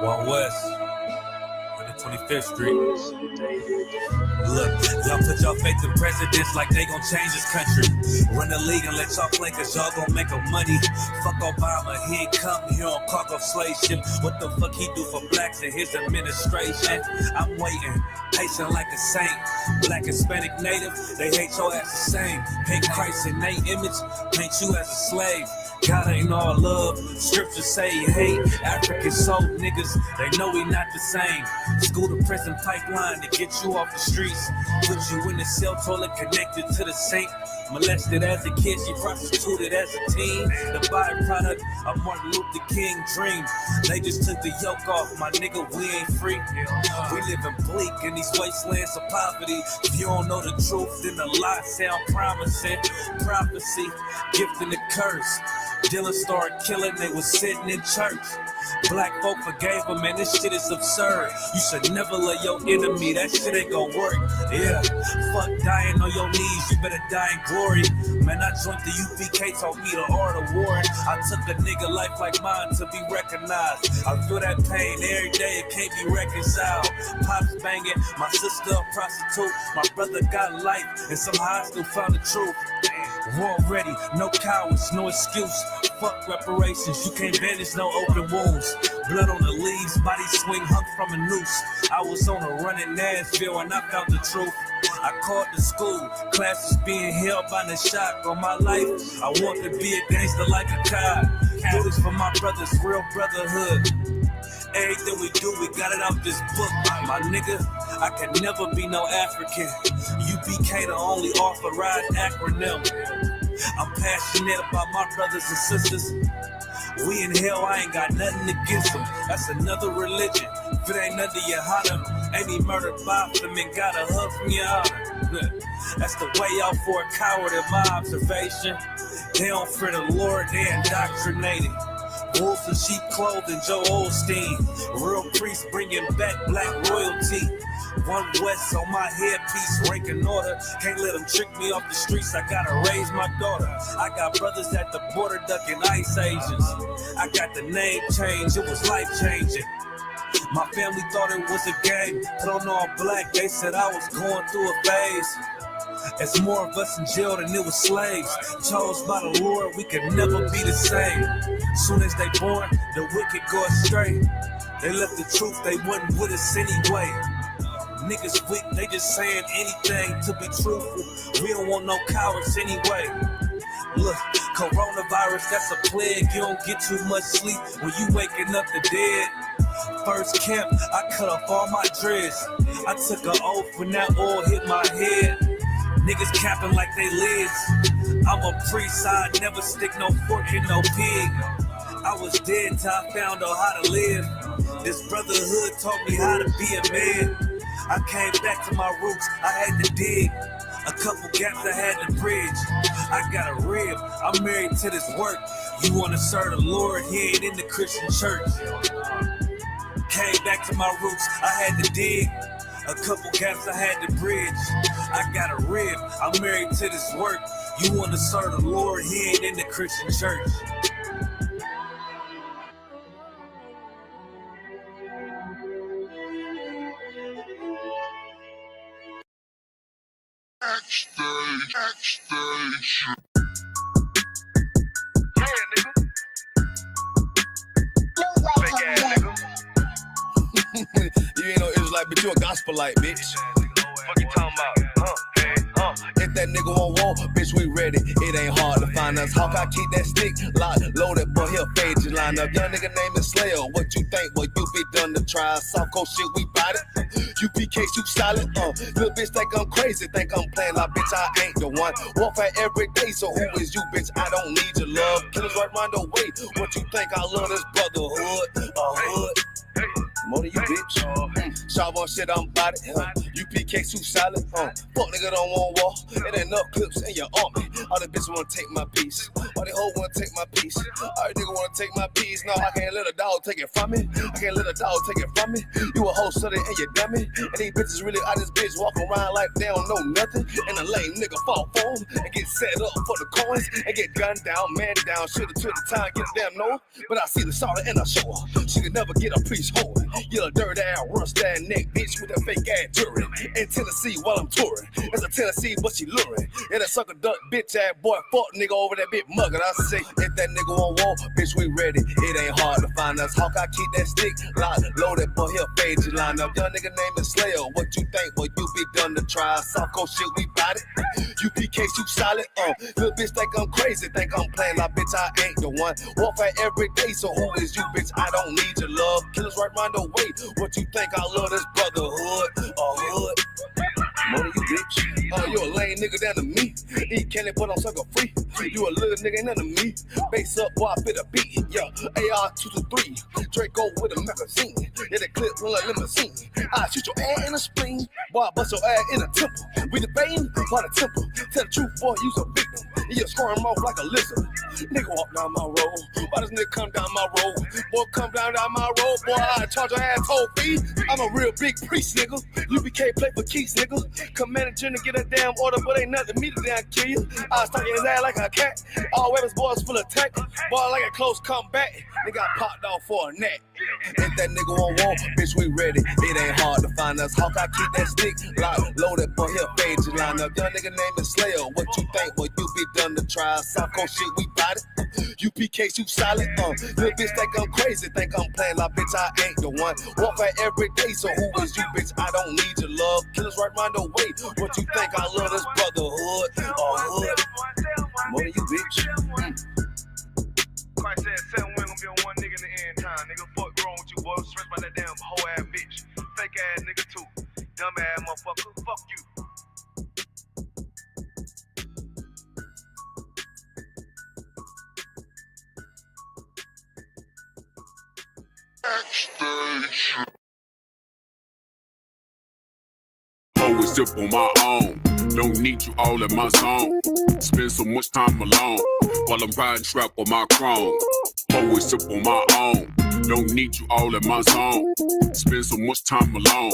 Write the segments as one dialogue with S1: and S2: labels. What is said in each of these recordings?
S1: One West, 125th Street. Look, y'all put y'all faith in presidents like they gon' change this country. Run the league and let y'all play cause y'all gon' make a money. Fuck Obama, he ain't come here on cargo slave ship. What the fuck he do for blacks in his administration? I'm waiting, patient like a saint. Black, Hispanic, Native, they hate your ass the same. Paint Christ in they image, paint you as a slave. God ain't all love, scriptures say he hate. African soul niggas, they know we not the same. School to prison pipeline to get you off the streets. Put you in the cell toilet connected to the sink. Molested as a kid, she prostituted as a teen. The byproduct of Martin Luther King dream. They just took the yoke off, my nigga, we ain't free. We living bleak in these wastelands of poverty. If you don't know the truth, then the lie sound promising. Prophecy, gift and the curse. Dylan started killing, they was sitting in church. Black folk forgave him, man, this shit is absurd. You should never love your enemy, that shit ain't gon' work. Yeah, fuck dying on your knees, you better die in glory. Man, I joined the UPK, taught me the art of war. I took a nigga life like mine to be recognized. I feel that pain every day, it can't be reconciled. Pops banging, my sister a prostitute. My brother got life, and somehow I still found the truth. War ready, no cowards, no excuse. Fuck reparations, you can't bandage no open wounds. Blood on the leaves, body swing hung from a noose. I was on a run in Nashville and I found the truth. I called the school, classes being held by the shock on my life. I want to be a gangster like a cop. Do this for my brothers, real brotherhood. Everything we do, we got it out this book. My nigga, I can never be no African. UPK the only authorized acronym. I'm passionate about my brothers and sisters. We in hell, I ain't got nothing against them. That's another religion. If it ain't under your honor, ain't he murdered by them and got a hug from your honor. That's the way out for a coward in my observation. They don't fear the Lord, they indoctrinated. Wolves in sheep clothing, Joe Osteen. Real priests bringing back black royalty. One West on my headpiece, ranking order. Can't let them trick me off the streets, I gotta raise my daughter. I got brothers at the border ducking ICE agents. I got the name change, it was life changing. My family thought it was a game, put on all black, they said I was going through a phase. There's more of us in jail than it was slaves. Chose by the Lord, we could never be the same. Soon as they born, the wicked go astray. They left the truth, they wasn't with us anyway. Niggas weak, they just saying anything to be truthful. We don't want no cowards anyway. Look, coronavirus, that's a plague. You don't get too much sleep when you waking up the dead. First camp, I cut off all my dreads. I took an oath when that oil hit my head. Niggas capping like they lids. I'm a priest, I never stick no fork in no pig. I was dead till I found out how to live. This brotherhood taught me how to be a man. I came back to my roots, I had to dig. A couple gaps I had to bridge. I got a rib, I'm married to this work. You wanna serve the Lord, he ain't in the Christian church. Came back to my roots, I had to dig. A couple gaps I had to bridge. I got a rib, I'm married to this work. You wanna serve the Lord, he ain't in the Christian church.
S2: Backstage.
S3: Yeah, nigga. Fake ass nigga.
S2: You ain't no Israelite, but you a gospelite, bitch.
S3: Fuck you talking about?
S2: If that nigga won't walk, bitch, we ready. It ain't hard to find us. Hawk, I keep that stick locked, loaded, but he'll fade your line up. Young nigga name is Slayer. What you think? Well, you be done to try. Soft coast shit, we bought it. UPK shoot solid. Little bitch think I'm crazy, think I'm playing like bitch, I ain't the one. Warfare every day, so who is you, bitch? I don't need your love. Killers right round the way. What you think? I love this brotherhood. More than you, bitch. Shop on shit, I'm about it. UPK too solid. Fuck nigga don't want war. It ain't enough clips in your army. All the bitches wanna take my piece. All they hoes wanna take my piece. All they nigga wanna take my piece. No, I can't let a dog take it from me. I can't let a dog take it from me. You a hoe study and you dummy. And these bitches really out this bitch walking around like they don't know nothing. And a lame nigga fall for 'em and get set up for the coins and get gunned down, man down. Shoulda took the time, get a damn no. But I see the sorrow and I show her. She could never get a piece home. You a dirt ass, rust ass neck bitch with a fake ass jewelry. In Tennessee while I'm touring. It's a Tennessee, but she luring. And a sucker duck bitch ass boy fuck nigga over that bitch muggin'. I say, if that nigga won't walk, bitch, we ready. It ain't hard to find us. Hawk, I keep that stick locked, loaded, boy, he'll fade you line up. Young nigga name is Slayer. What you think? Well, you be done to try. South Coast shit, we bout it. UPK too solid. Little bitch think I'm crazy, think I'm playing like bitch, I ain't the one. Warfare every day, so who is you, bitch? I don't need your love. Killers right round the way. What you think? I love this brotherhood. Hood. More than you, bitch. You a lame nigga down to me. Eat candy, but I'm sucker free. You a little nigga, ain't none of me. Base up, boy, I fit a beat. Yeah, AR-223. Draco with a magazine. Yeah, the clip run like limousine. I shoot your ass in the spleen. Boy, I bust your ass in the temple. We debating by the temple. Tell the truth, boy, you's a victim. You squirm off like a lizard. Nigga walk down my road. Why this nigga come down my road? Boy, come down my road. Boy, I charge your ass toll fee. I'm a real big priest, nigga. UBK play for keys, nigga. Commander General get a damn order, but ain't nothing me to damn kill you. I was talking his ass like a cat. All weapons, boys full of tech. Boy, like a close comeback. Nigga got popped off for a neck. If that nigga won't walk, bitch, we ready. It ain't hard to find us. Hawk, I keep that stick locked, loaded, boy, he'll fade you line up. Young nigga name is Slayer. What you think? Well, you be done to try. South Coast shit, we bout it. UPK too solid. Little bitch think I'm crazy, think I'm playing like bitch, I ain't the one. Warfare every day, so who is you, bitch? I don't need your love. Killers right round the way. What you think? I love this brotherhood. Hood. More than you, bitch.
S3: Christ said 7 women gonna be on one nigga in the end time. Nigga, fuck wrong with you, boy. Stressed by that damn hoe ass bitch. Fake ass nigga too. Dumb ass motherfucker. Fuck you.
S4: Always sip on my own. Don't need you all in my zone. Spend so much time alone while I'm riding strap on my chrome. Always sip on my own. Don't need you all in my zone. Spend so much time alone.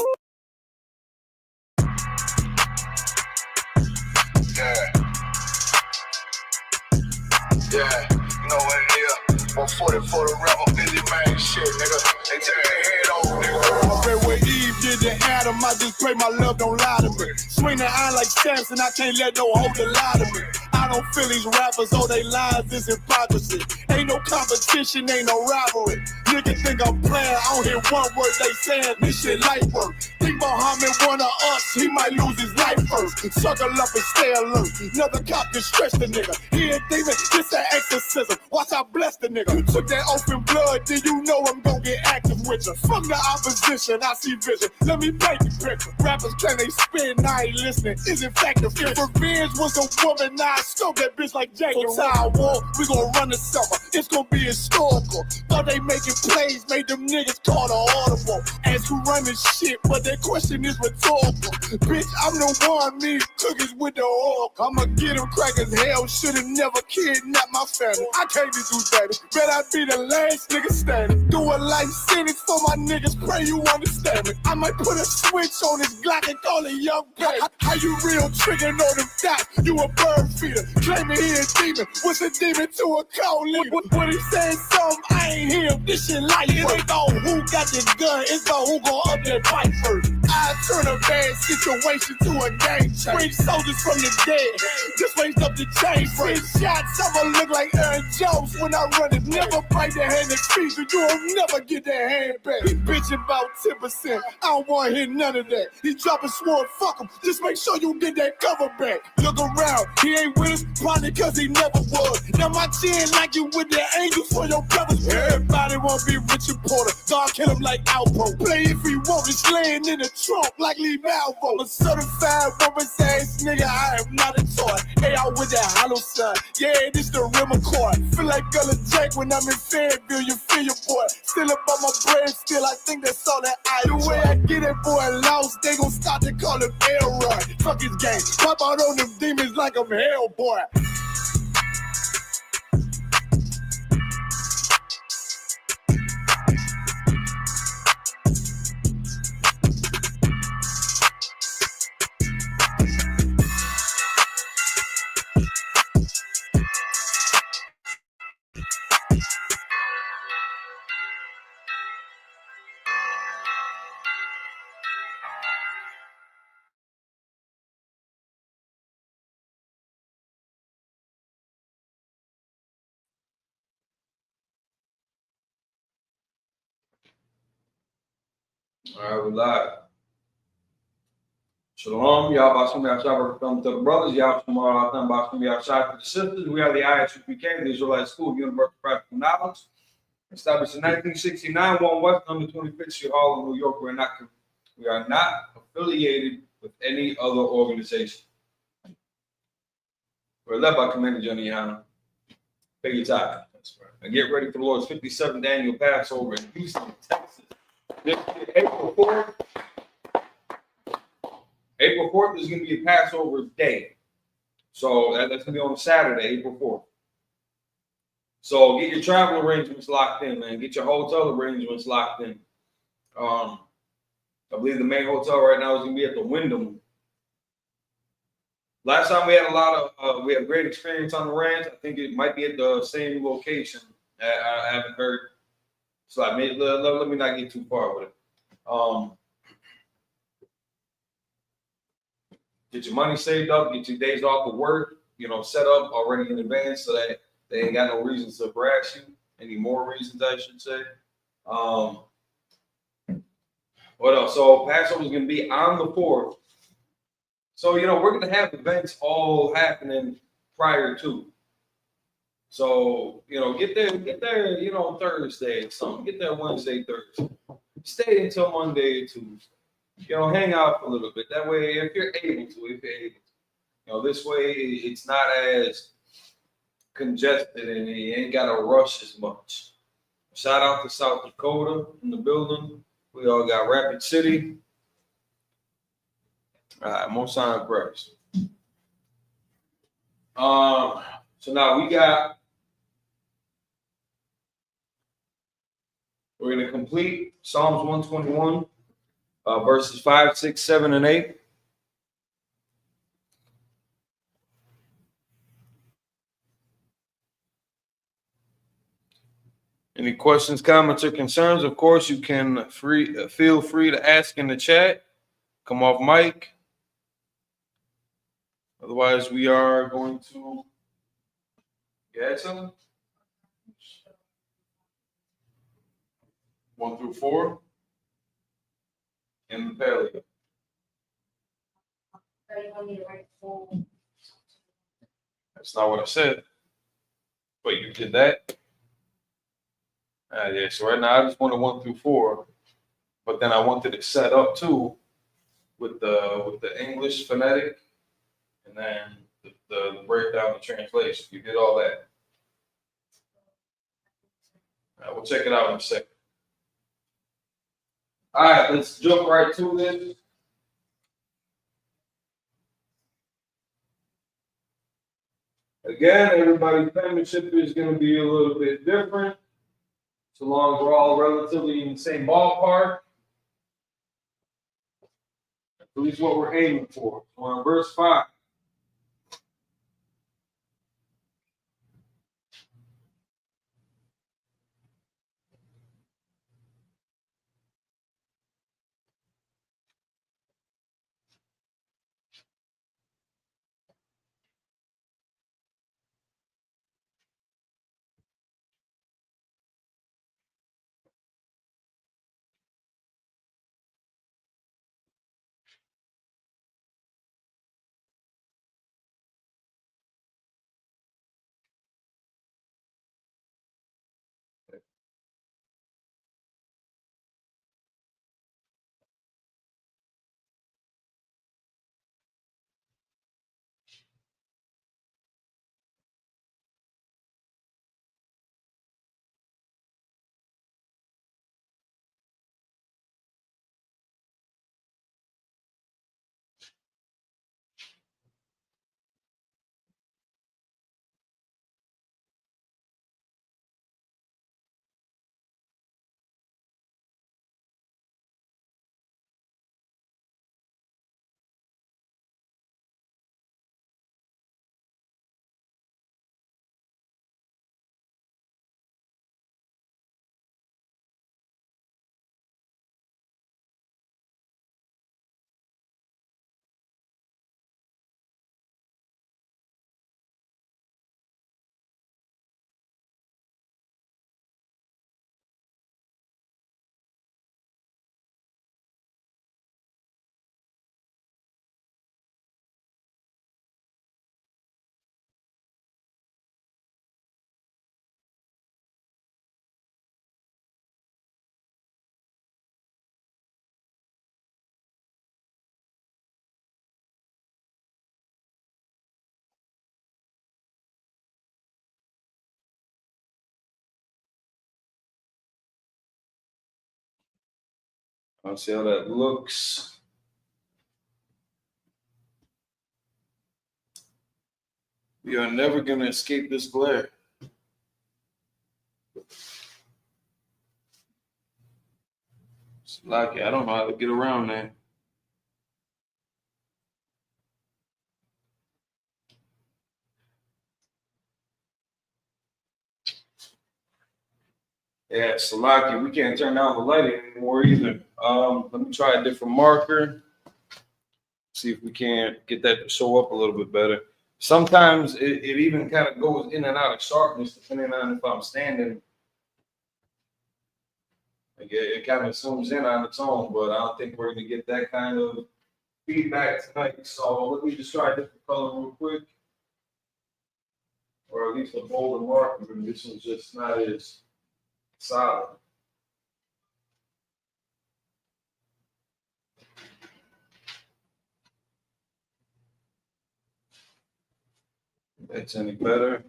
S5: Yeah, you know what it is. 140 for the rapper, busy man, shit, nigga. They take their head over, nigga.
S6: I read what Eve did to Adam. I just pray my love don't lie to me. Swing the iron like Samson, I can't let no hoe lie to me. I don't feel these rappers, all they lies is hypocrisy. Ain't no competition, ain't no rivalry. Niggas think I'm playing, I don't hear one word they saying, this shit light work. Think Muhammad one of us, he might lose his life first. Suckle up and stay alert. Another cop can stretch the nigga. He ain't demon, this an exorcism. Watch I bless the nigga. You took that open blood, then you know I'm gonna get active with you. Fuck the opposition, I see vision. Let me paint the picture. Rappers claim they spin, I ain't listening. Is in fact the fear. If revenge was a woman, now I scope that bitch like Jake. So Tower War, we gon' run the summer. It's gon' be historical. Thought they making plays, made them niggas call the audible. Ask who run this shit, but that question is rhetorical. Bitch, I'm the one, me cookies with the oil. I'ma get them crackers, hell, should've never kidnapped my family. I can't be too dirty, bet I be the last nigga standing. Do a life sentence for my niggas, pray you understand me. I might put a switch on this Glock and call it young baby. How you real trigger know them dots? You a bird feeder, claiming he a demon. What's a demon to a cold leader? When he saying something, I ain't hear him. This shit light. It ain't about who got this gun, it's about who gon' up that fight first. I turn a bad situation to a game changer. Bring soldiers from the dead, just raised up the chain. 6 shots, I'ma look like Aaron Jones when I run it. Never bite the hand that feeds you, you'll never get that hand back. He bitching about 10%, I don't wanna hear none of that. He dropping sword, fuck him, just make sure you get that cover back. Look around, he ain't with us, probably cause he never was. Now my chin like you with the angels for your brothers. Everybody wanna be Richard Porter, God kill him like Alpo. Play if he want, it's laying in the trunk like Lee Malvo. I'm a certified rubber's ass nigga, I am not a toy. Hey, I with that hollow son. Yeah, this the rim accord. Feel like Gullah Jack when I'm in Fayetteville, you feel your boy. Still about my bread, still I think that's all that I do. The way I get that boy lost, they gon' start to call him Elroy. Fuck his game, pop out on them demons like I'm Hellboy.
S7: All right, we live. Shalom, y'all about to be outside to the brothers, y'all tomorrow about to be outside for the sisters. We are the Isupk, the Israelite School of Universal Practical Knowledge. Established in 1969, 1 West on the 25th Street Hall in New York. We are not affiliated with any other organization. We're led by Commander Johnny Hanna. Pay your tithe. That's right. And get ready for the Lord's 57th annual Passover in Houston, Texas. This is April 4th. April 4th is going to be a Passover day. So that's going to be on a Saturday, April 4th. So get your travel arrangements locked in, man. Get your hotel arrangements locked in. I believe the main hotel right now is going to be at the Wyndham. Last time we had we had a great experience on the ranch. I think it might be at the same location. I haven't heard. So let me not get too far with it. Get your money saved up, get your days off of work, set up already in advance so that they ain't got no reasons to harass you. Any more reasons, I should say. What else? So Passover is going to be on the 4th. So, we're going to have events all happening prior to. So, get there, Thursday or something. Get there Wednesday, Thursday. Stay until Monday or Tuesday. Hang out for a little bit. That way, if you're able to. This way it's not as congested and you ain't got to rush as much. Shout out to South Dakota in the building. We all got Rapid City. All right, most sign prayers. So now we're going to complete Psalms 121, verses 5, 6, 7, and 8. Any questions, comments, or concerns? Of course, you can feel free to ask in the chat. Come off mic. Otherwise, we are going to get some 1 through 4 in the paleo. That's not what I said. But you did that. Yeah, so right now I just wanted 1 through 4, but then I wanted it set up too with the English phonetic and then the breakdown, the translation. You did all that. All right, we'll check it out in a second. All right, let's jump right to this. Again, everybody's penmanship is going to be a little bit different. So long as we're all relatively in the same ballpark. At least what we're aiming for. So on verse 5. I'll see how that looks. We are never going to escape this glare. It's lucky. I don't know how to get around that. Yeah, Salaki, we can't turn down the light anymore either. Let me try a different marker. See if we can't get that to show up a little bit better. Sometimes it even kind of goes in and out of sharpness depending on if I'm standing. Like it kind of zooms in on its own, but I don't think we're going to get that kind of feedback tonight. So let me just try a different color real quick. Or at least a bolder marker. This one's just not as solid. If that's any better.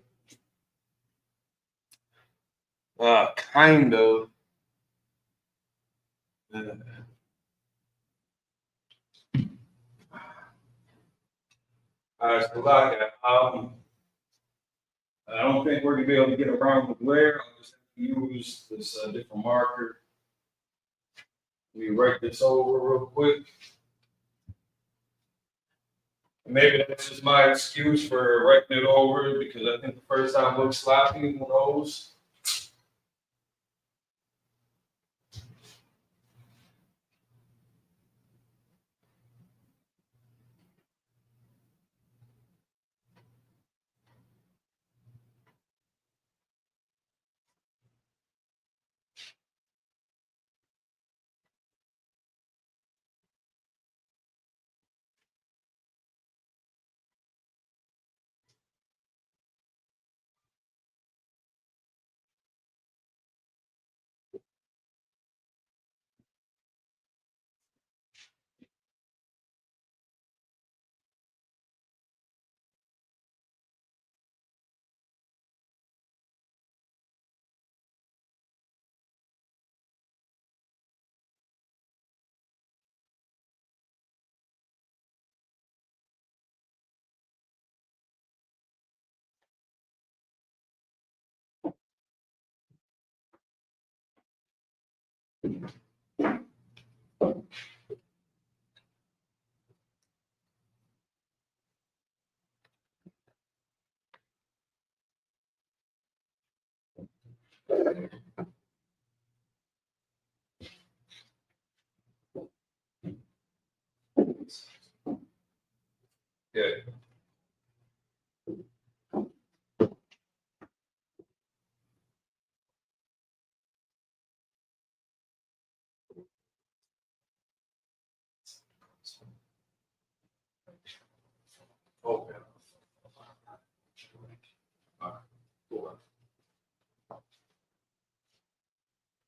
S7: Kind of. All right, so like I don't think we're gonna be able to get around the glare. I'll just have to use this different marker. Let me write this over real quick. Maybe that's just my excuse for writing it over because I think the first time looked sloppy. Who knows? Yeah. Okay. All right. Cool.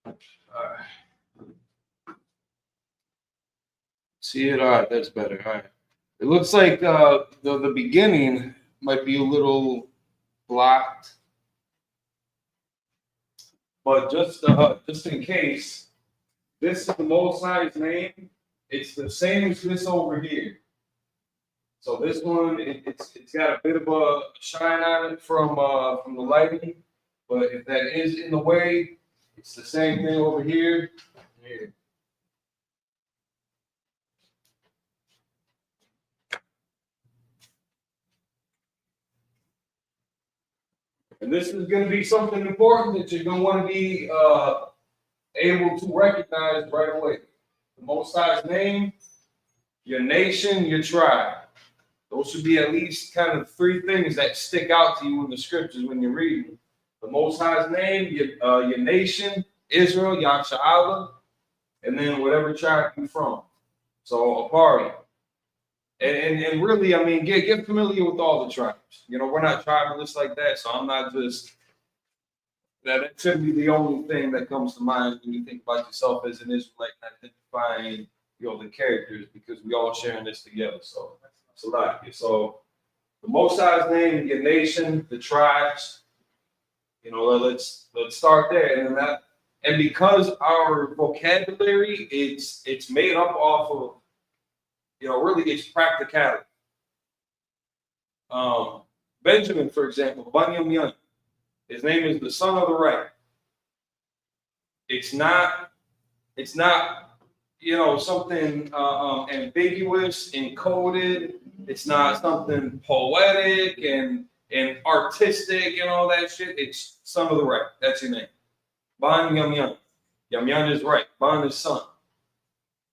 S7: All right. See it? All right, that's better. All right. It looks like the beginning might be a little blocked, but just in case, this is the Most High's name. It's the same as this over here. So this one, it's got a bit of a shine on it from the lighting, but if that is in the way, it's the same thing over here. Here. And this is going to be something important that you're going to want to be able to recognize right away. The Most High's name, your nation, your tribe. Those should be at least kind of three things that stick out to you in the scriptures when you're reading. The Most High's name, your nation, Israel, Yahshua, and then whatever tribe you're from. So a party. And really, I mean, get familiar with all the tribes. You know, we're not tribalists like that, so I'm not just that shouldn't be the only thing that comes to mind when you think about yourself as an Israelite and identifying, the characters, because we all sharing this together. So the Most High's name, your nation, the tribes. Let's start there, and then And because our vocabulary, it's made up off of, really it's practicality. Benjamin, for example, Banyam Young, his name is the son of the right. It's not, something ambiguous, encoded. It's not something poetic and artistic and all that shit. It's son of the right. That's your name. Ban Yam Yan. Yam Yan is right. Ban is son.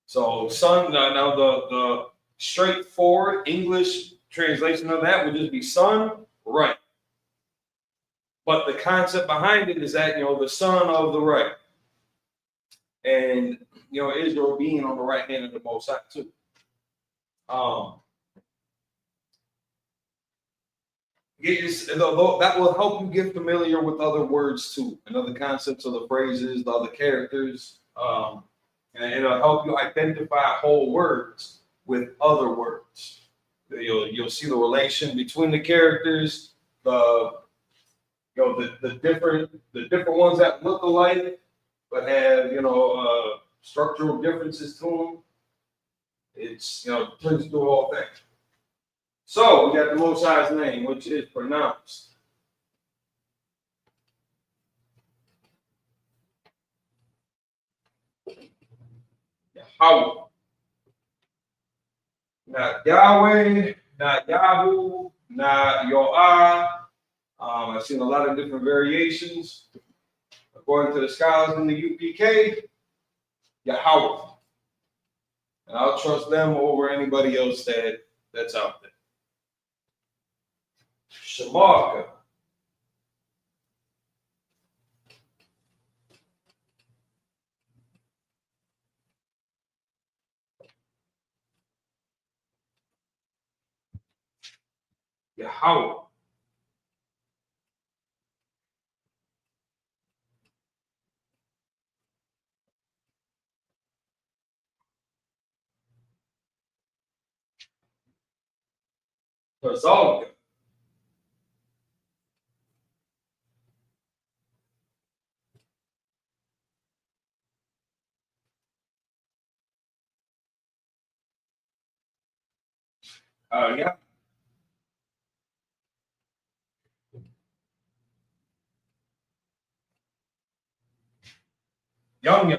S7: So son, now the straightforward English translation of that would just be son, right. But the concept behind it is that, the son of the right. And, Israel being on the right hand of the Most High too. That will help you get familiar with other words too, and other concepts of the phrases, the other characters. And it'll help you identify whole words with other words. You'll see the relation between the characters, the different ones that look alike but have structural differences to them. It's brings through the whole thing. So we got the Most High's name, which is pronounced Yahweh. Not Yahweh, not Yahoo, not Yoah. I've seen a lot of different variations. According to the scholars in the UPK, Yahweh. And I'll trust them over anybody else that's out there. Shamaka. Yahweh. Kazalka. Yeah. Young.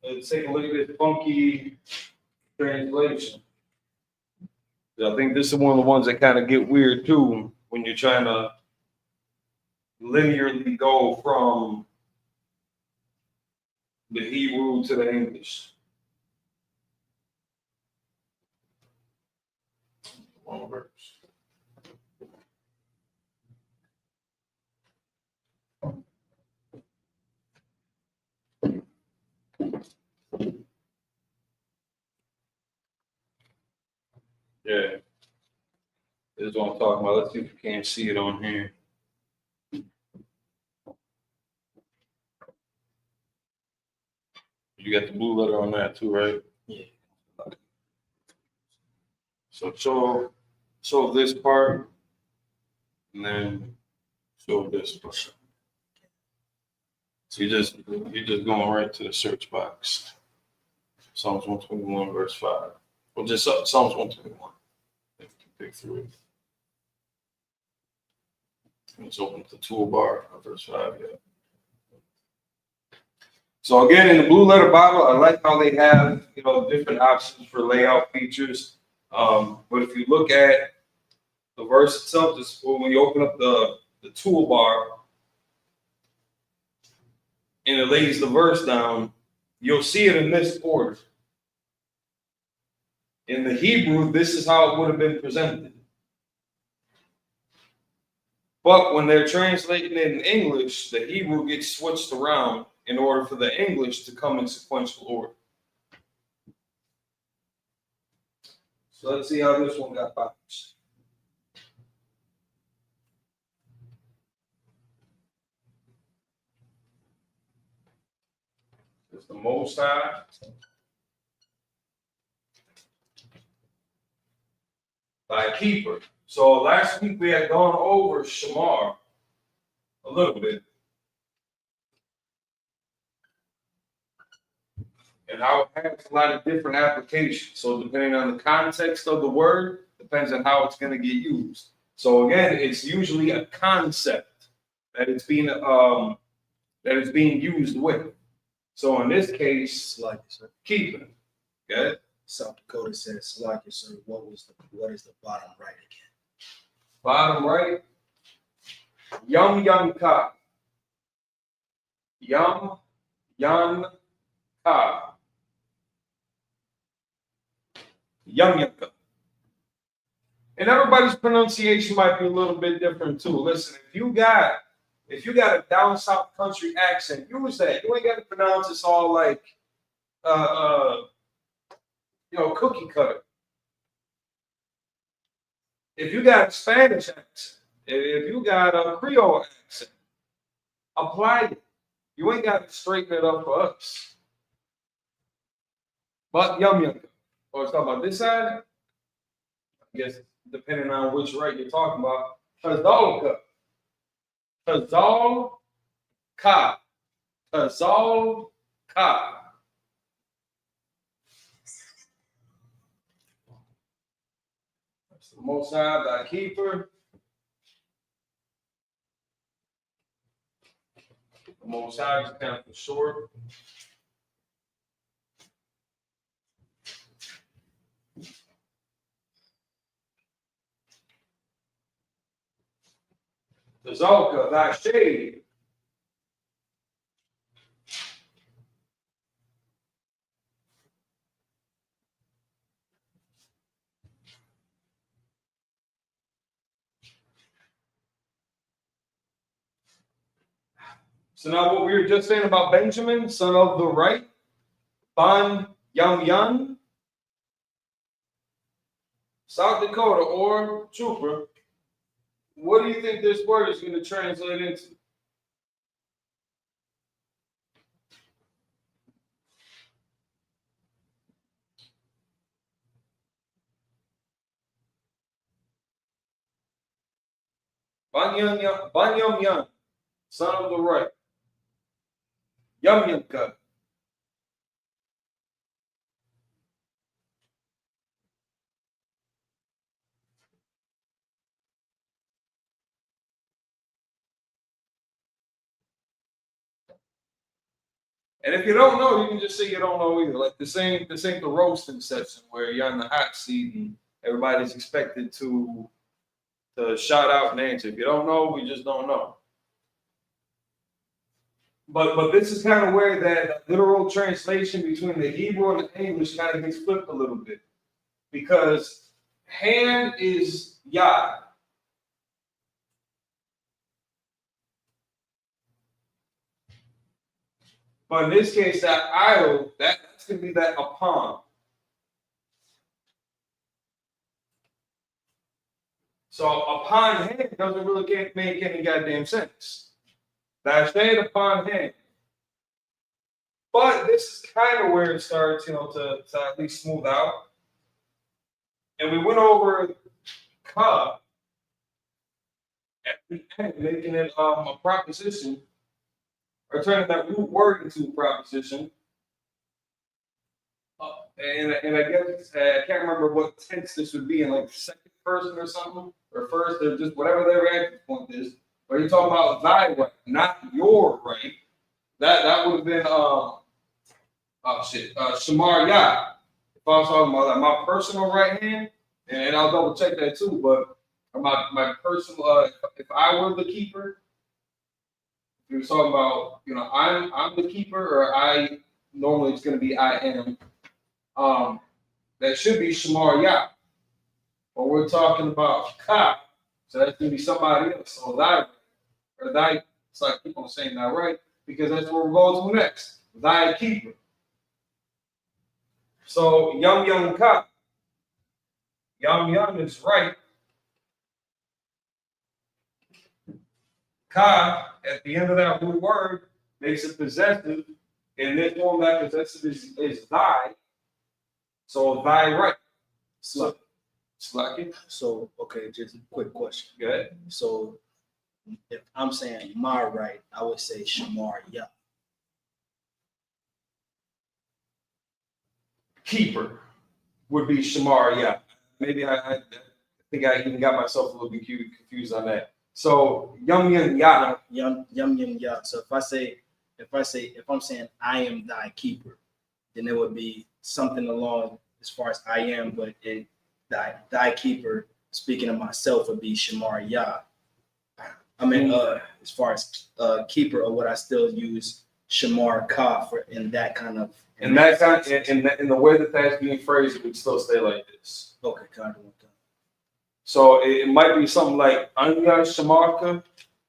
S7: Let's take a look at this funky translation. I think this is one of the ones that kind of get weird too when you're trying to linearly go from the Hebrew to the English. One verse. Yeah. This is what I'm talking about. Let's see if you can't see it on here. You got the blue letter on that too, right? Yeah. So show this part, and then show this part. So you're just going right to the search box. Psalms 121, verse 5. Well, just Psalms 121. If you can pick through it. Let's open up the toolbar, verse 5. Yeah. So again, in the Blue Letter Bible, I like how they have different options for layout features. But if you look at the verse itself, just when you open up the toolbar and it lays the verse down, you'll see it in this order. In the Hebrew, this is how it would have been presented. But when they're translating it in English, the Hebrew gets switched around in order for the English to come in sequential order. So let's see how this one got boxed. It's the Most High. Thy keeper. So last week we had gone over Shamar a little bit. And how it has a lot of different applications. So depending on the context of the word, depends on how it's going to get used. So again, it's usually a concept that it's being used with. So in this case,
S8: Like sir.
S7: keeping. Okay.
S8: South Dakota says, like sir, what is the bottom right again?
S7: Bottom right. Yum yum ka. Yum yum ka. Yum yum ka. And everybody's pronunciation might be a little bit different too. Listen, if you got a down south country accent, use that. You ain't got to pronounce this all like cookie cutter. If you got a Spanish accent, if you got a Creole accent, apply it. You ain't got to straighten it up for us. But yum yum. Or it's talking about this side. I guess depending on which right you're talking about. Tazalka. Tazal ka. Tazal ka. That's the Most High, thy keeper. The Most High is kind of for short. Tazalka, thy shade. So now what we were just saying about Benjamin, son of the right, Ban Yum Yun, South Dakota or Trooper, what do you think this word is going to translate into? Ban Yum Yun, son of the right. Yum Yum Ka. And if you don't know, you can just say you don't know either. Like this ain't the roasting session where you're on the hot seat and everybody's expected to shout out and answer. If you don't know, we just don't know. But this is kind of where that literal translation between the Hebrew and the English kind of gets flipped a little bit. Because hand is Yah. But in this case, that idol, that's going to be that upon. So upon hand doesn't really make any goddamn sense. That shade upon hand. But this is kind of where it starts, to at least smooth out. And we went over ka at the end, making it a proposition, or turning that root word into a proposition. And I guess I can't remember what tense this would be in, like second person or something, or first, or just whatever their reaction point is. But you're talking about thy right, not your right. That would have been Shamar Yah. If I was talking about like my personal right hand, and I'll double check that too, but my personal if I were the keeper, if you were talking about, I'm the keeper, or I normally it's gonna be I am. That should be Shamar Yah. But we're talking about Ka. So that's gonna be somebody else. So thy or thy, so I keep on saying that right, because that's where we're going to next. Thy keeper. So Yum Yum Ka. Yum Yum is right. Ka at the end of that root word makes it possessive, In this form, that possessive is thy. So thy right.
S8: Slack.
S7: Slacking.
S8: So, okay, just a quick question.
S7: Good.
S8: So, if I'm saying my right, I would say Shamar Yah.
S7: Keeper would be Shamar. Yeah. Maybe I think I even got myself a little bit confused on that. So Yum Ya.
S8: Yum Yah. So if I'm saying I am thy keeper, then it would be something along as far as I am, but in thy keeper, speaking of myself, would be Shamar Yah. I mean, as far as keeper, or would I still use Shamar Ka for in that kind of?
S7: In that kind, in the way that that's being phrased, it would still stay like this.
S8: Okay, kind of.
S7: So it might be something like Anya Shamarka,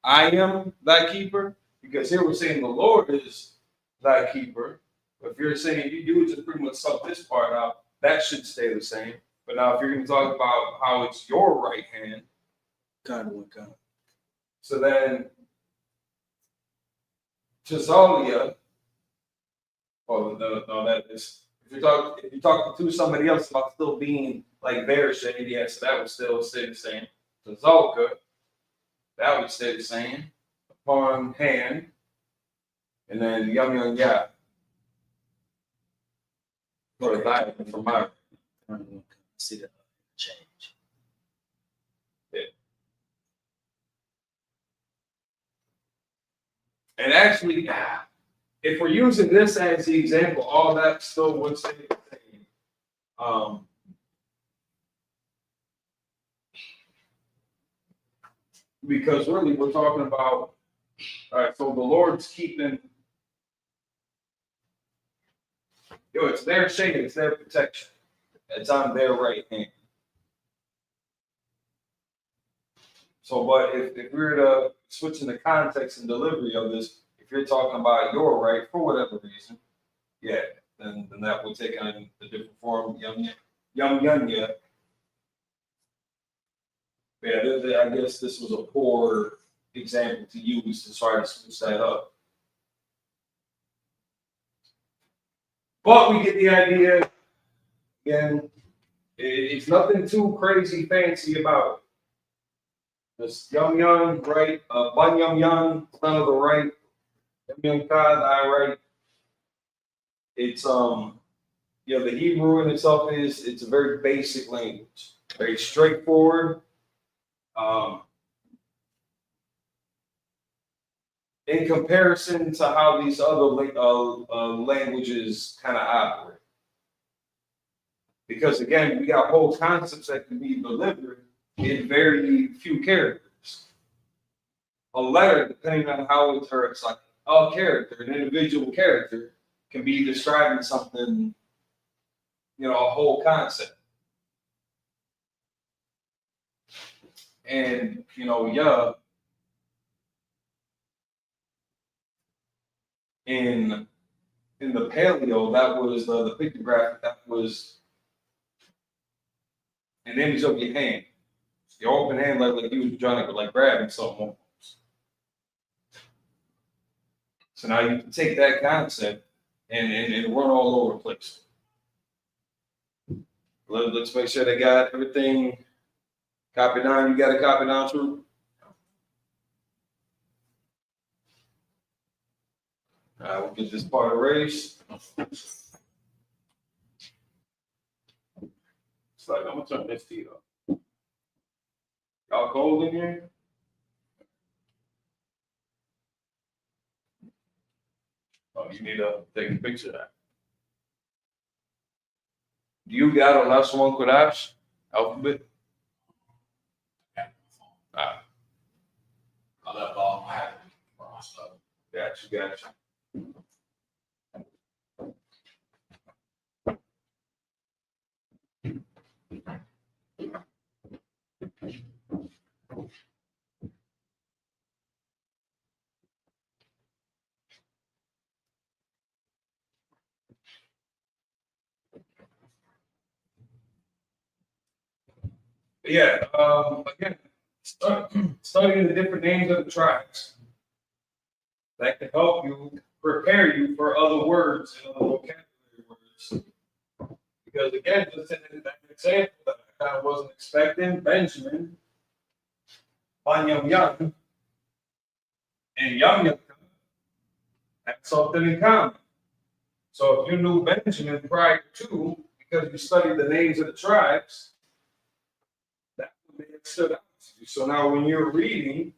S7: I am thy keeper, because here we're saying the Lord is thy keeper. But if you're saying you just pretty much sub this part out, that should stay the same. But now if you're going to talk about how it's your right hand,
S8: Kind of.
S7: so then Tazalia, no, that is if you're talking to somebody else about still being like their shade, yeah, so that would still stay the same. Tazalka, that would stay the same. Upon hand, and then Yum Ya. For that, for my
S8: See the change.
S7: Yeah. And actually, if we're using this as the example, all that still would stay the same. Because really, we're talking about, all right, so the Lord's keeping, it's their shade, it's their protection. It's on their right hand. So, but if we were to switch in the context and delivery of this, if you're talking about your right for whatever reason, yeah, then that would take on a different form. Yum ya. Yeah, I guess this was a poor example to use to try to switch that up. But we get the idea. Again, it's nothing too crazy fancy about it. This Yum, right? Bun Yum, son of the right. Yum Ka, thy right. It's the Hebrew in itself it's a very basic language, very straightforward. In comparison to how these other languages kind of operate. Because again, we got whole concepts that can be delivered in very few characters. A letter, depending on how it's like a character, an individual character, can be describing something, a whole concept. And, yeah, in the paleo, that was the pictograph, that was an image of your hand. Your open hand, like you was trying to grabbing something. So now you can take that concept and run all over the place. Let's make sure they got everything copied down. You got it copied down, true? All right, we'll get this part erased. It's like, I'm gonna turn this feed up. Y'all cold in here? Oh, you need to take a picture of that. Do you got a Lashawan Qadash alphabet? I left all my stuff. Gotcha. Yeah, again, studying the different names of the tribes. That can help you prepare you for other words and other vocabulary words. Because again, just in that example that I wasn't expecting, Benjamin, Banyam Young, and Yum Yum have something in common. So if you knew Benjamin prior to, because you studied the names of the tribes, that would have stood out to you. So now when you're reading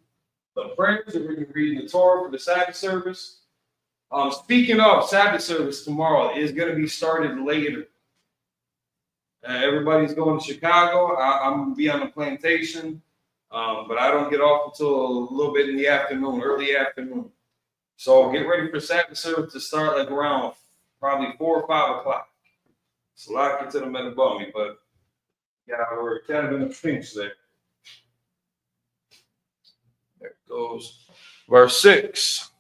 S7: the prayers, or when you're reading the Torah for the Sabbath service, speaking of Sabbath service tomorrow is going to be started later. Everybody's going to Chicago. I'm going to be on the plantation, but I don't get off until a little bit in the afternoon, early afternoon. So get ready for Sabbath service to start like around probably 4 or 5 o'clock. It's a lot to the Metabumi, but yeah, we're kind of in a pinch there. There it goes. Verse 6.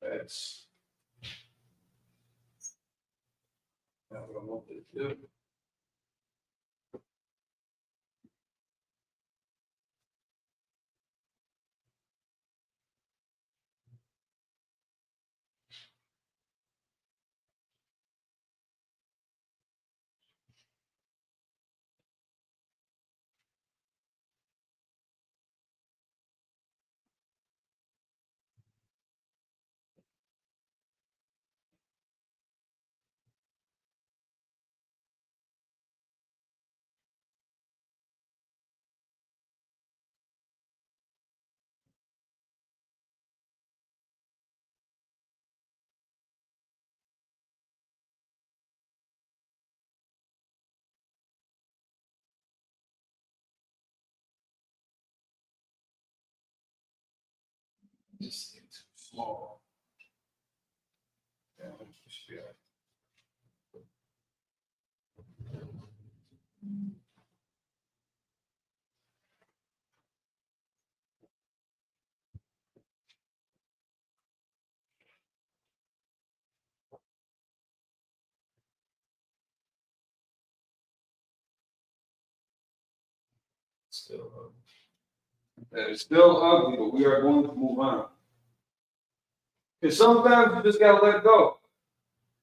S7: That's what I wanted to do. Just too small. Yeah, it should be all right. Still ugly. That is still ugly, but we are going to move on. Because sometimes you just gotta let go.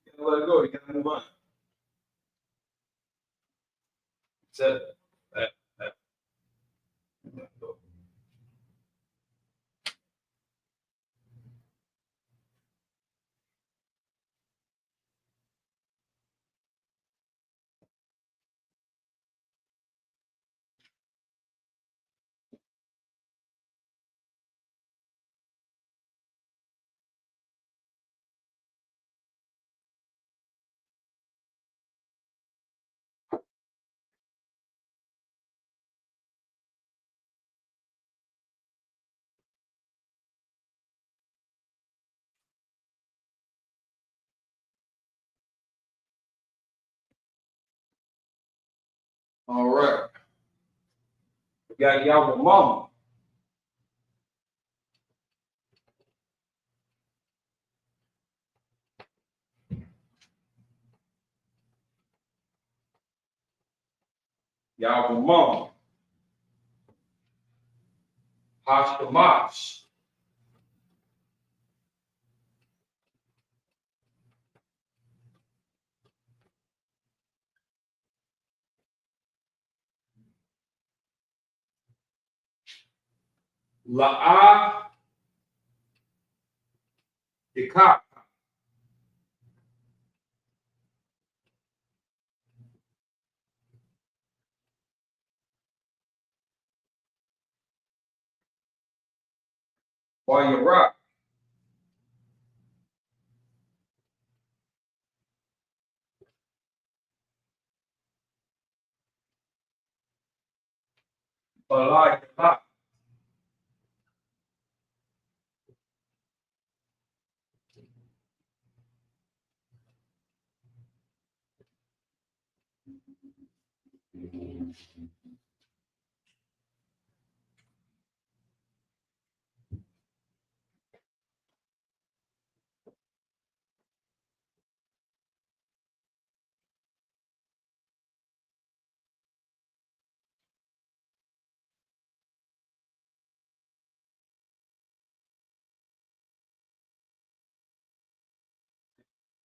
S7: You gotta let it go. You gotta move on. That's it. That. Let go. All right. We got Yahweh Mama. Yahweh Mama. Hashkamash. La'a Ikak. Wayarak. Balak.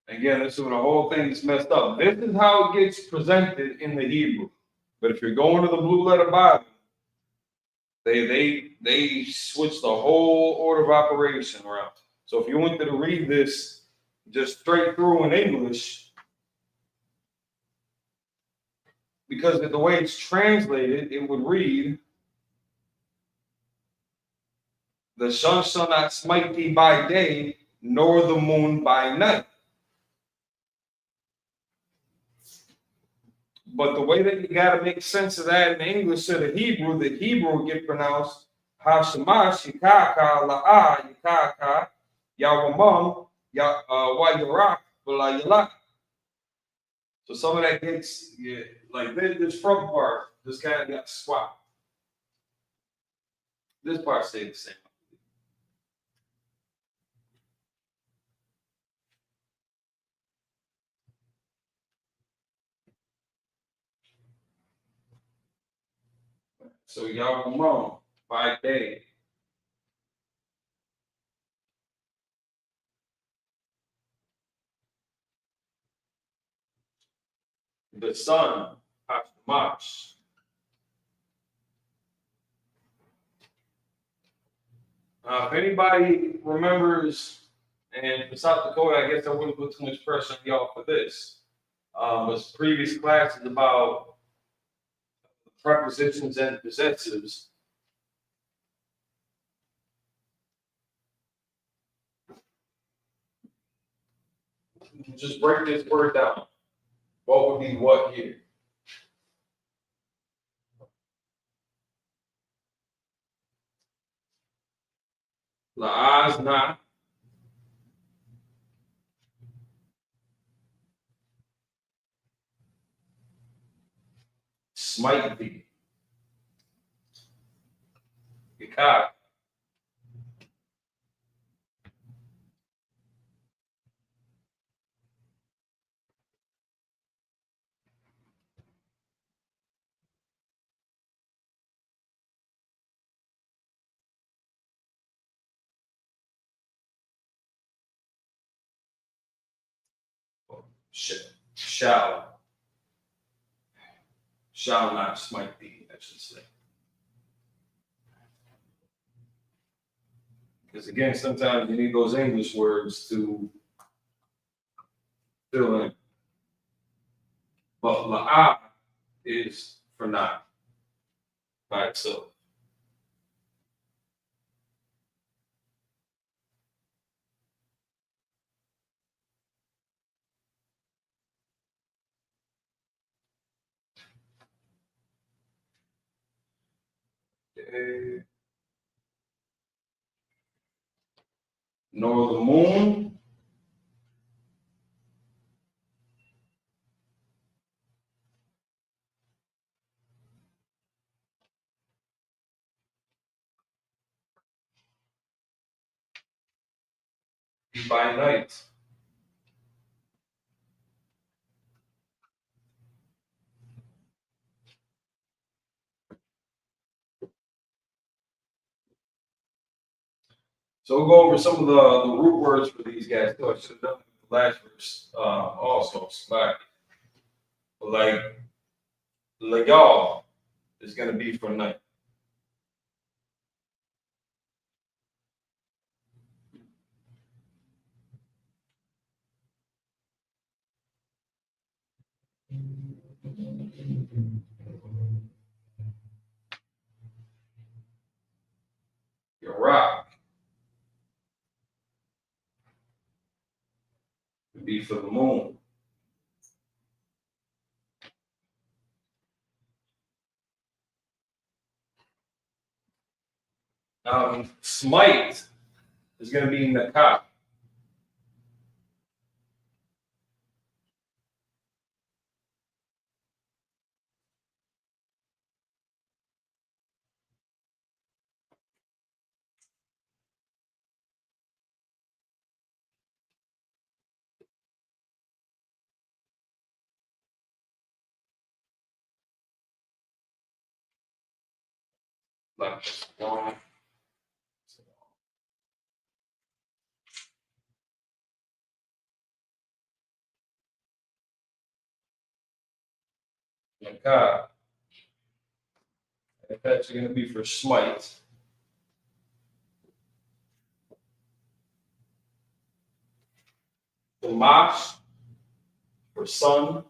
S7: Again, this is where the whole thing is messed up. This is how it gets presented in the Hebrew. But if you're going to the blue letter Bible, they switch the whole order of operation around. So if you wanted to read this just straight through in English, because of the way it's translated, it would read, "The sun shall not smite thee by day, nor the moon by night." But the way that you got to make sense of that in English to the Hebrew would get pronounced Hashemash, Yikaka, La'a, Yikaka, Yawamam, Wayarak, Walayala. So some of that gets, like this front part, this kind of got swapped. This part stayed the same. So Yawamam, by day. The sun, Hashemash. If anybody remembers, and for South Dakota, I guess I wouldn't put too much pressure on y'all for this. Was previous classes about prepositions and possessives. Just break this word down. What would be what here? La'azna. Smite thee. Yikah. Shall not smite thee, I should say. Because again, sometimes you need those English words to fill in. But la'ah is for not by itself. Nor the moon, by night. So we'll go over some of the root words for these guys. I should have done the last verse also. But like Layal is going to be for night. Yarak would be for the moon. Smite is going to be Nakat. left one. Okay. That's going to be for smite. The mash for sun.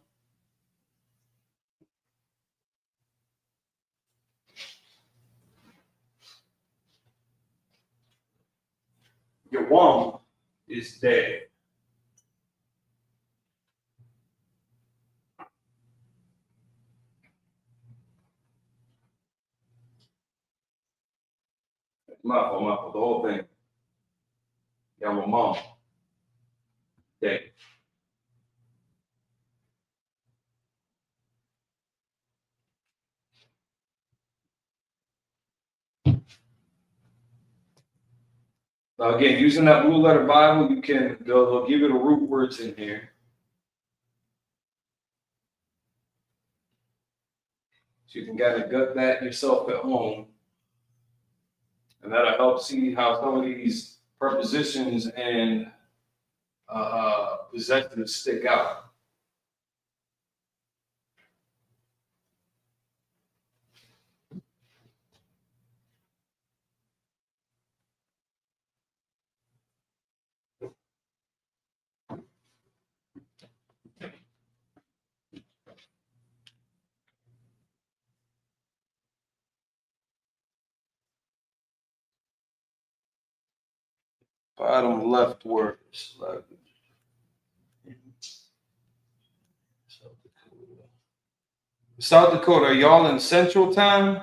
S7: Your one is day. Mouthful, the whole thing. Your mom. Day. Now again, using that blue letter Bible, you can they'll give you the root words in here. So you can kind of gut that yourself at home. And that'll help see how some of these prepositions and possessives stick out. Bottom left words. South Dakota, are y'all in Central Time?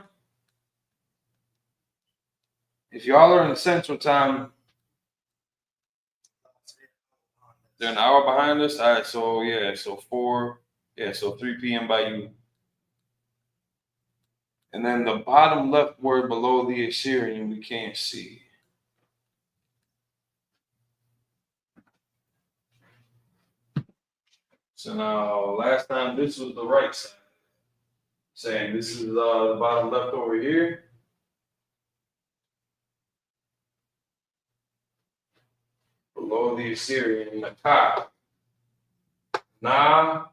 S7: If y'all are in Central Time, they're an hour behind us. All right, so yeah, so 3 p.m. by you. And then the bottom left word below the Assyrian, we can't see. So now, last time this was the right side. Saying this is the bottom left over here. Below the Assyrian, Nakah. Na,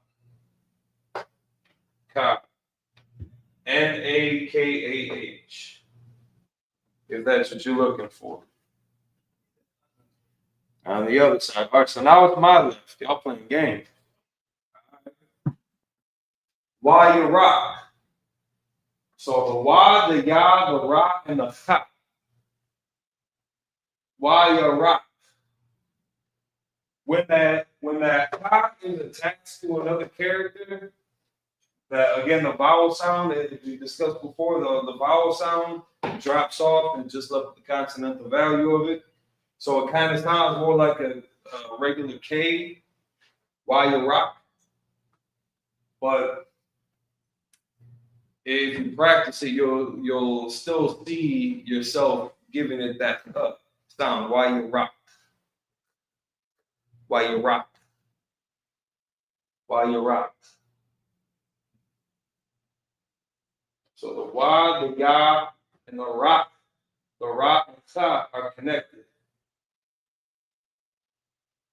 S7: Ka. Nakah. If that's what you're looking for. On the other side. All right, so now it's my left. Y'all playing games. Why you rock? So the why, the ya, the rock, and the ha. Why you rock? When that ha is attached to another character, that again the vowel sound that we discussed before, the vowel sound drops off and just left the consonantal value of it. So it kind of sounds more like a regular K, why you rock. But if you practice it, you'll still see yourself giving it that sound. Why you rock? Why you rock? Why you rock? So the why, the ya, and the rock and sa are connected.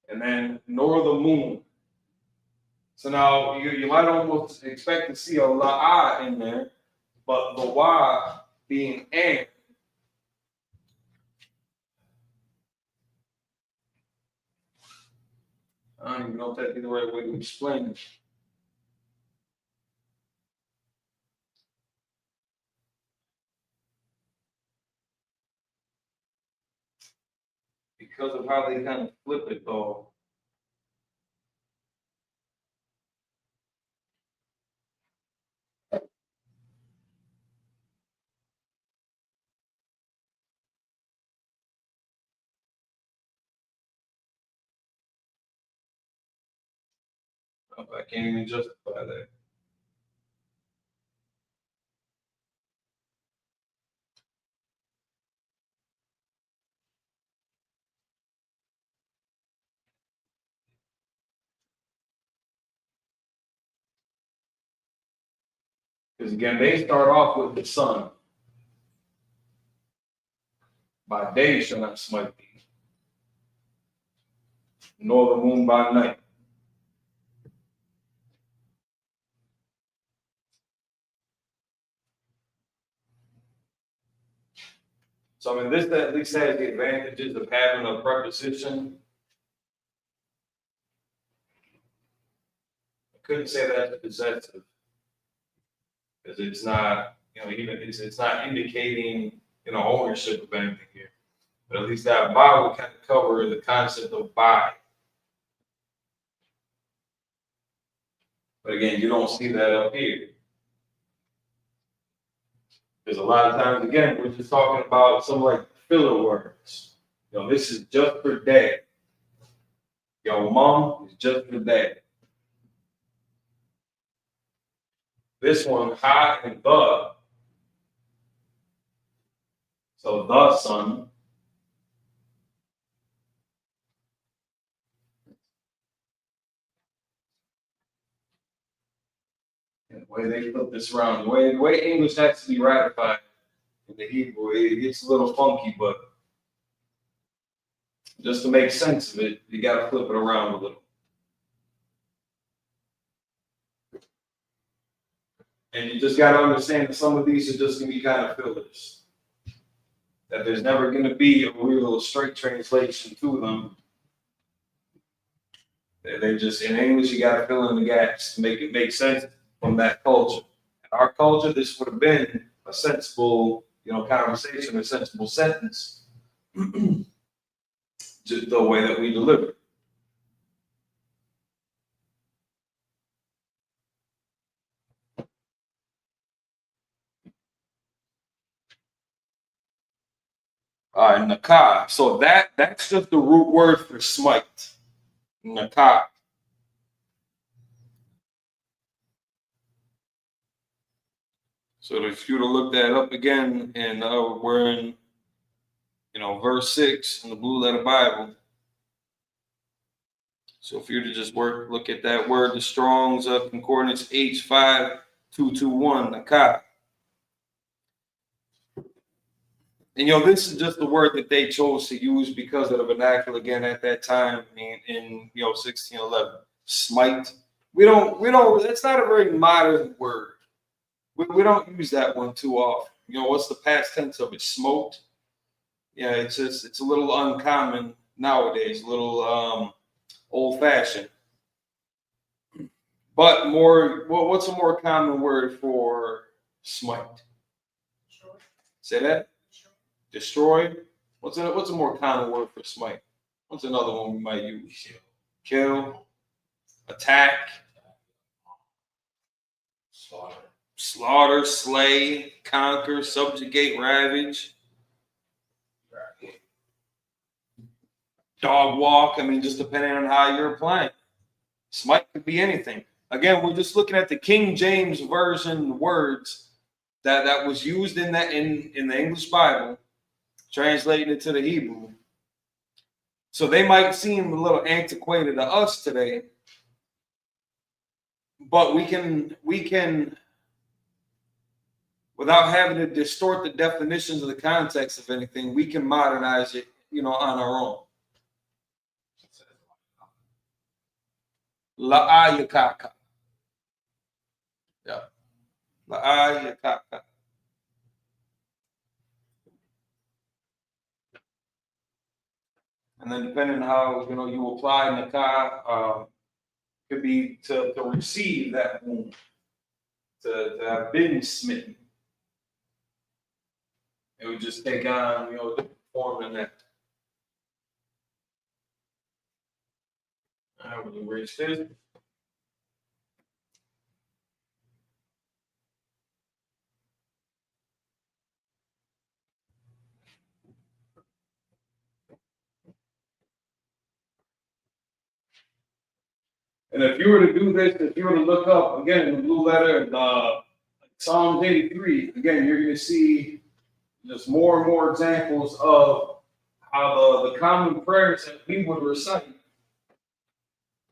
S7: And then nor the moon. So now you might almost expect to see a la in there, but the wa being and. I don't even know if that'd be the right way to explain it. Because of how they kind of flip it though. I can't even justify that. Because again, they start off with the sun. by day shall not smite thee, nor the moon by night. So I mean, this at least has the advantages of having a preposition. I couldn't say that's possessive because it's not, even it's not indicating, ownership of anything here. But at least that by would kind of cover the concept of by. But again, you don't see that up here. Because a lot of times, again, we're just talking about some like filler words. This is just for dad. Your mom is just for dad. This one, ha and the. So the son. And the way they put this around, the way English has to be ratified in the Hebrew, it gets a little funky, but just to make sense of it, you got to flip it around a little. And you just got to understand that some of these are just going to be kind of fillers. That there's never going to be a real straight translation to them. They just, in English, you got to fill in the gaps to make it make sense from that culture. In our culture, this would have been a sensible, conversation, a sensible sentence. Just the way that we deliver. All right, nakah. So that's just the root word for smite. Nakah. So if you were to look that up again, and we're in, verse 6 in the Blue Letter Bible. So if you were to just look at that word, the Strong's Concordance H5221, nakah. And this is just the word that they chose to use because of the vernacular again at that time in 1611. Smite. We don't. It's not a very modern word. We don't use that one too often. What's the past tense of it? Smoked. Yeah, it's a little uncommon nowadays. A little old-fashioned. But what's a more common word for smite? Say that. Destroy. What's a more common word for smite? What's another one we might use? Kill. Attack. Slaughter, slay, conquer, subjugate, ravage. Dog walk. Just depending on how you're applying. Smite could be anything. Again, we're just looking at the King James Version words that was used in the English Bible, translating it to the Hebrew. So they might seem a little antiquated to us today, but we can, without having to distort the definitions of the context of anything, we can modernize it, on our own. La'ayakaka. Yeah. La'ayakaka. And then depending on how, you apply nakah, could be to receive that wound, to have been smitten. It would just take on, different form than that. I will erase this. And if you were to do this, if you were to look up again in the Blue Letter, Psalms 83, again, you're going to see just more and more examples of how the common prayers that we would recite,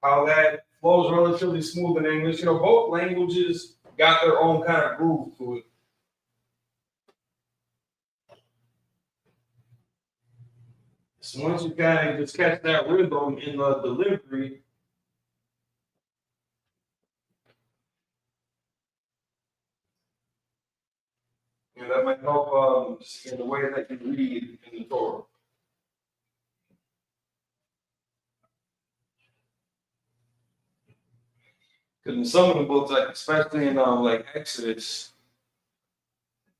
S7: how that flows relatively smooth in English. Both languages got their own kind of groove to it. once you kind of just catch that rhythm in the delivery, that might help just in the way that you read in the Torah. Because in some of the books, like especially in like Exodus,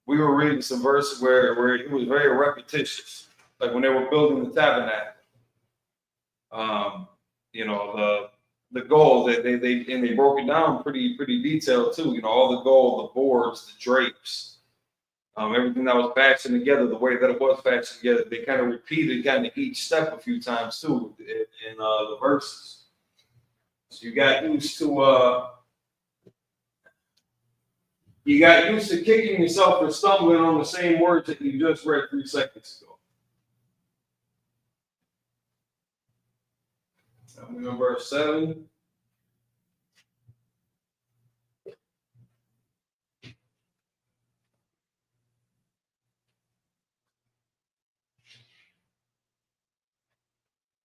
S7: we were reading some verses where it was very repetitious, like when they were building the tabernacle. The gold that they broke it down pretty detailed too. All the gold, the boards, the drapes, everything that was fashioned together, the way that it was fashioned together. They kind of repeated kind of each step a few times too in the verses. So you got used to kicking yourself and stumbling on the same words that you just read 3 seconds ago. We're in verse 7.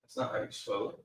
S7: That's not how you spell it.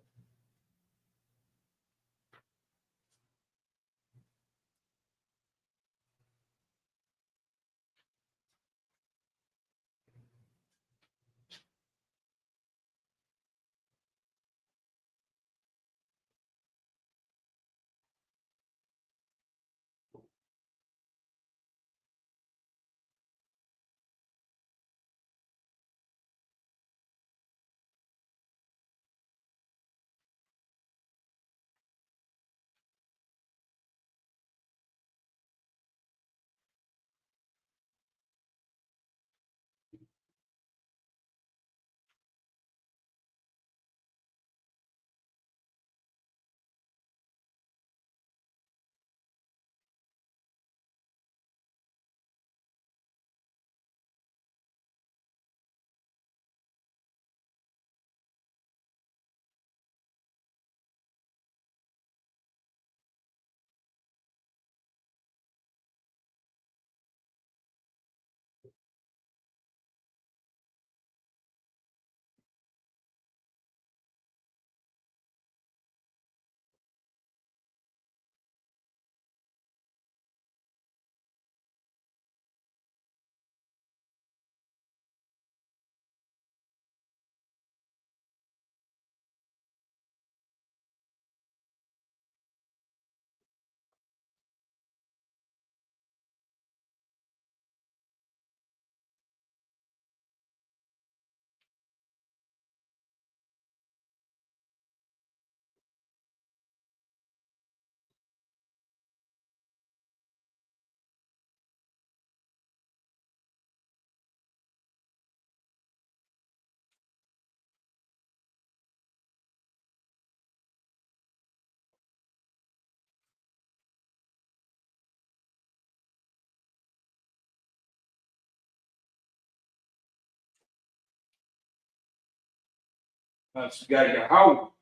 S7: So you got your how.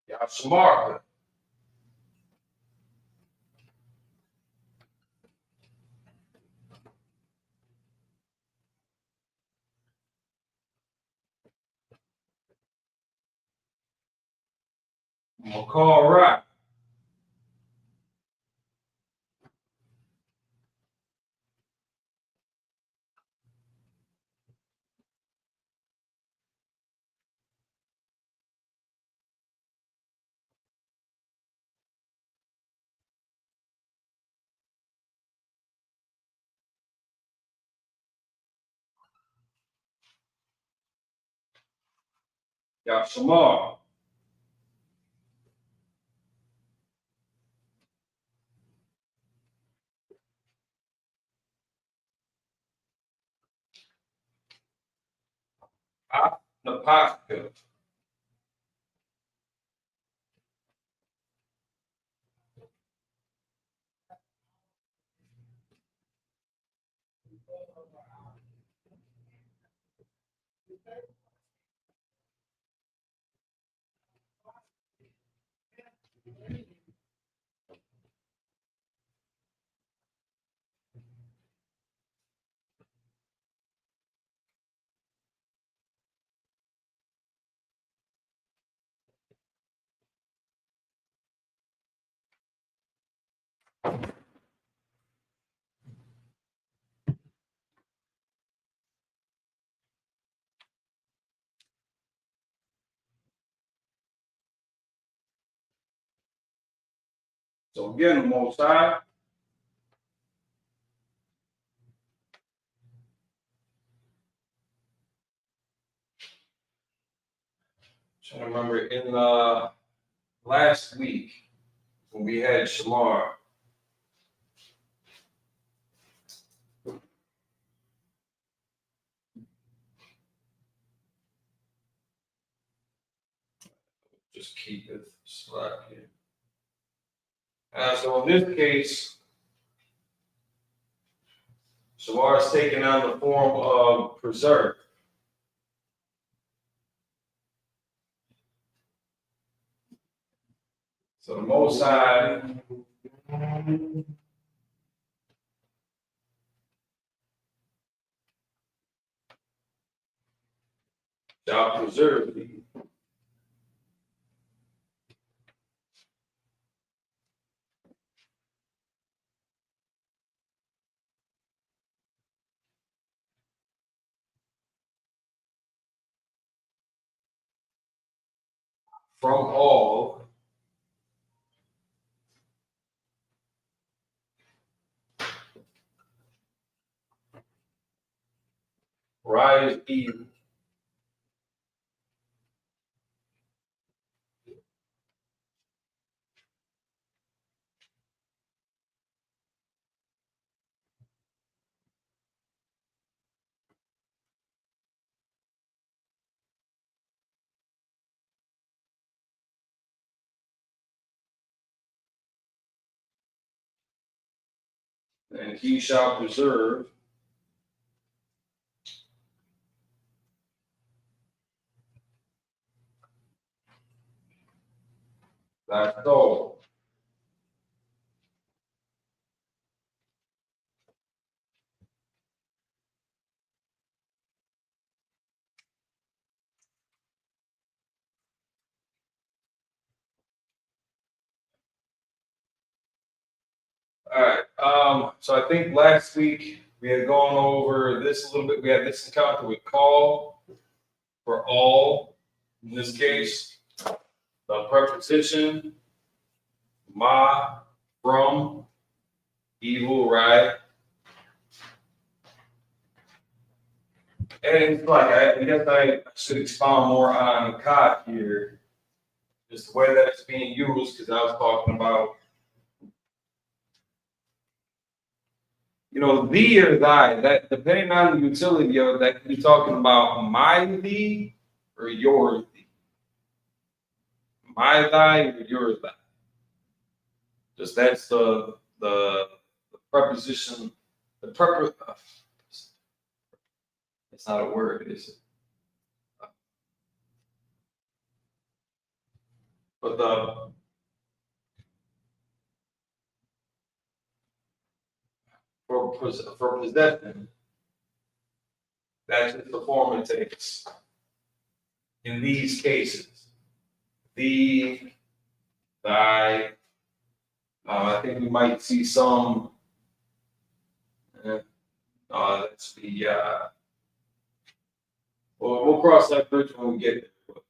S7: Y'all smart. I'm gonna call right. Y'all smart. The positive. So again, the Most High. Trying to remember in last week when we had Shamar. Just keep it slack here. So in this case, Shamar is taking on the form of preserve. So the Most High shall preserve thee from all rise evil. And he shall preserve thy soul. All right. So I think last week we had gone over this a little bit. We had this encounter with call for all. In this case, the preposition ma, from, evil, right? And it's like I guess I should expound more on cod here, just the way that it's being used, because I was talking about, you know, thee or thy, that depending on the utility of it, that could be talking about my thee or your thee. My thy or your thy. Just that's the preposition, it's not a word, is it? But for possession, that's just the form it takes. In these cases, thee, thy. I think we might see some. That's the. Well, we'll cross that bridge when we get there.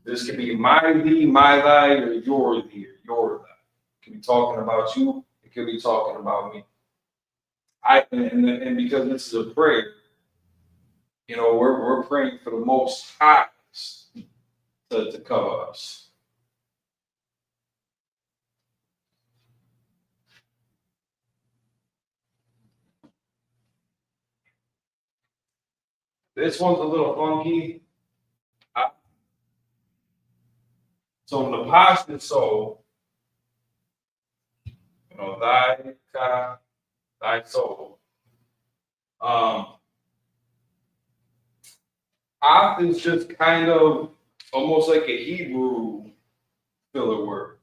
S7: This could be my thee, my thy, or your thee, or your thy. It could be talking about you. It could be talking about me. And because this is a prayer, you know, we're praying for the Most High to cover us. This one's a little funky. So in the positive soul, you know, thy soul. Opt is just kind of almost like a Hebrew filler word.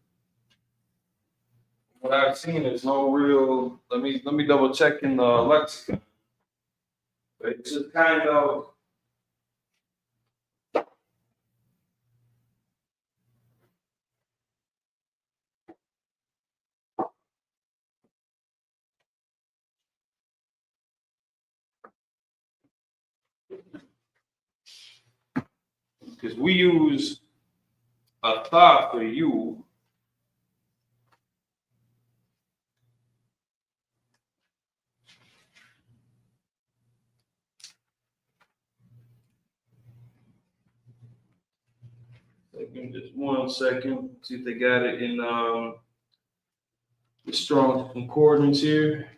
S7: What I've seen is no real. Let me double check in the lexicon. But it's just kind of. Because we use a thought for you. Just 1 second. See if they got it in the strong concordance here.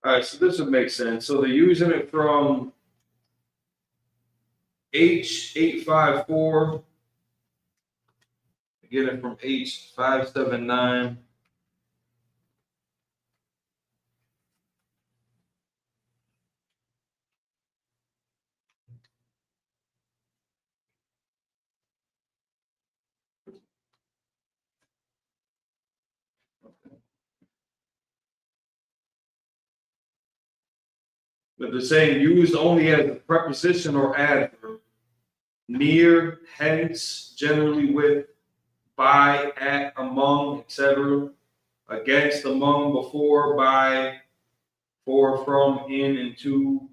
S7: All right, so this would make sense. So they're using it from H854, get it from H579. But they're saying used only as a preposition or adverb. Near, hence, generally with, by, at, among, etc. Against, among, before, by, for, from, in, and to.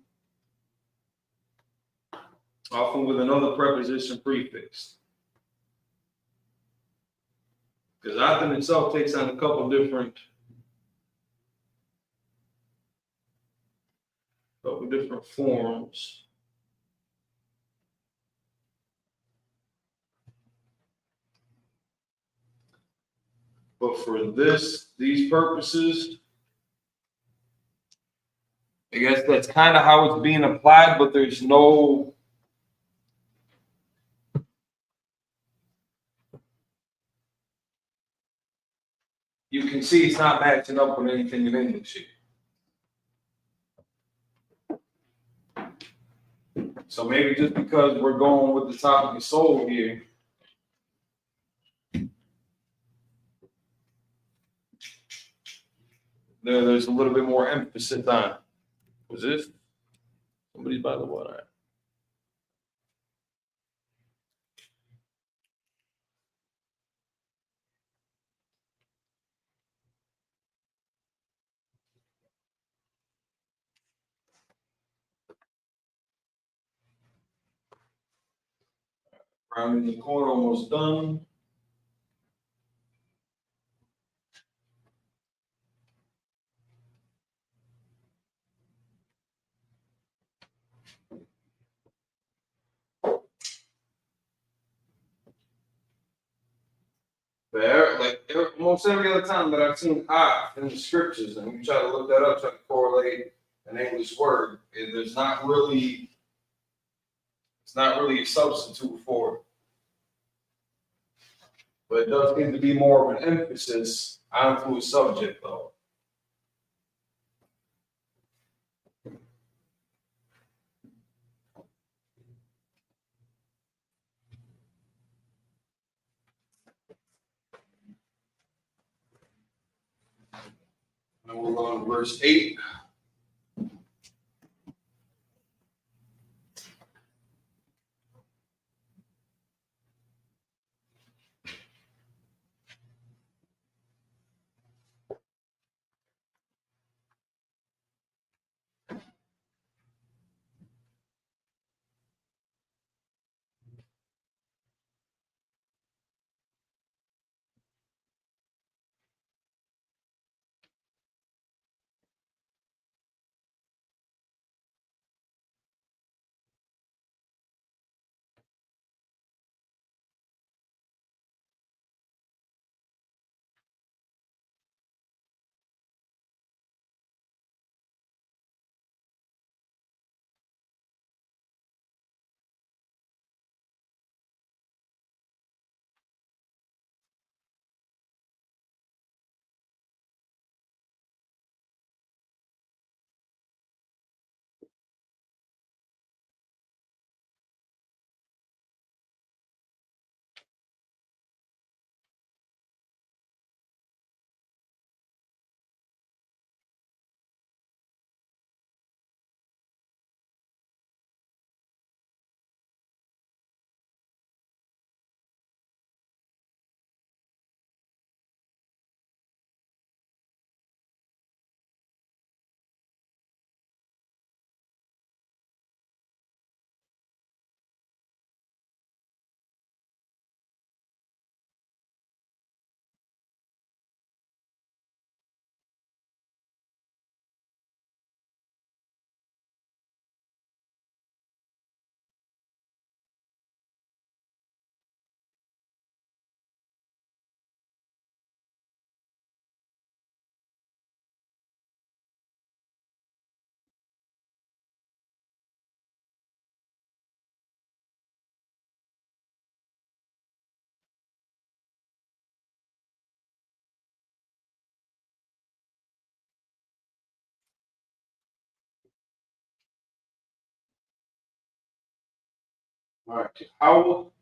S7: Often with another preposition prefixed. Because often itself takes on a couple different forms. But for these purposes, I guess that's kind of how it's being applied, but there's no you can see it's not matching up with anything in English here. So maybe just because we're going with the topic of soul here, there's a little bit more emphasis on. Was this? Somebody's by the water. Rounding the corner, almost done. But almost every other time that I've seen in the scriptures, and you try to look that up, try to correlate an English word, it's not really a substitute for it. But it does seem to be more of an emphasis onto a subject, though. And we're on verse 8. All right, Howell.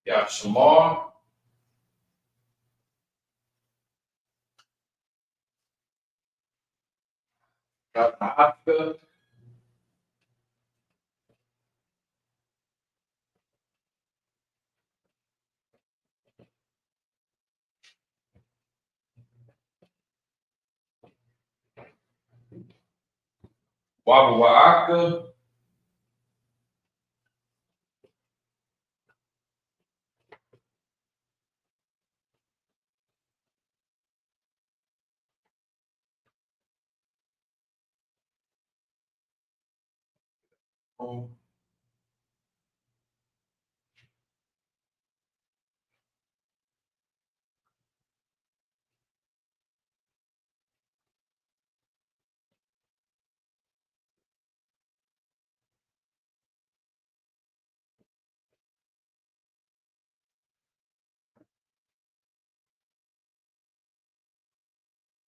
S7: Got Shamar. Got Oscar. Wabawaaka.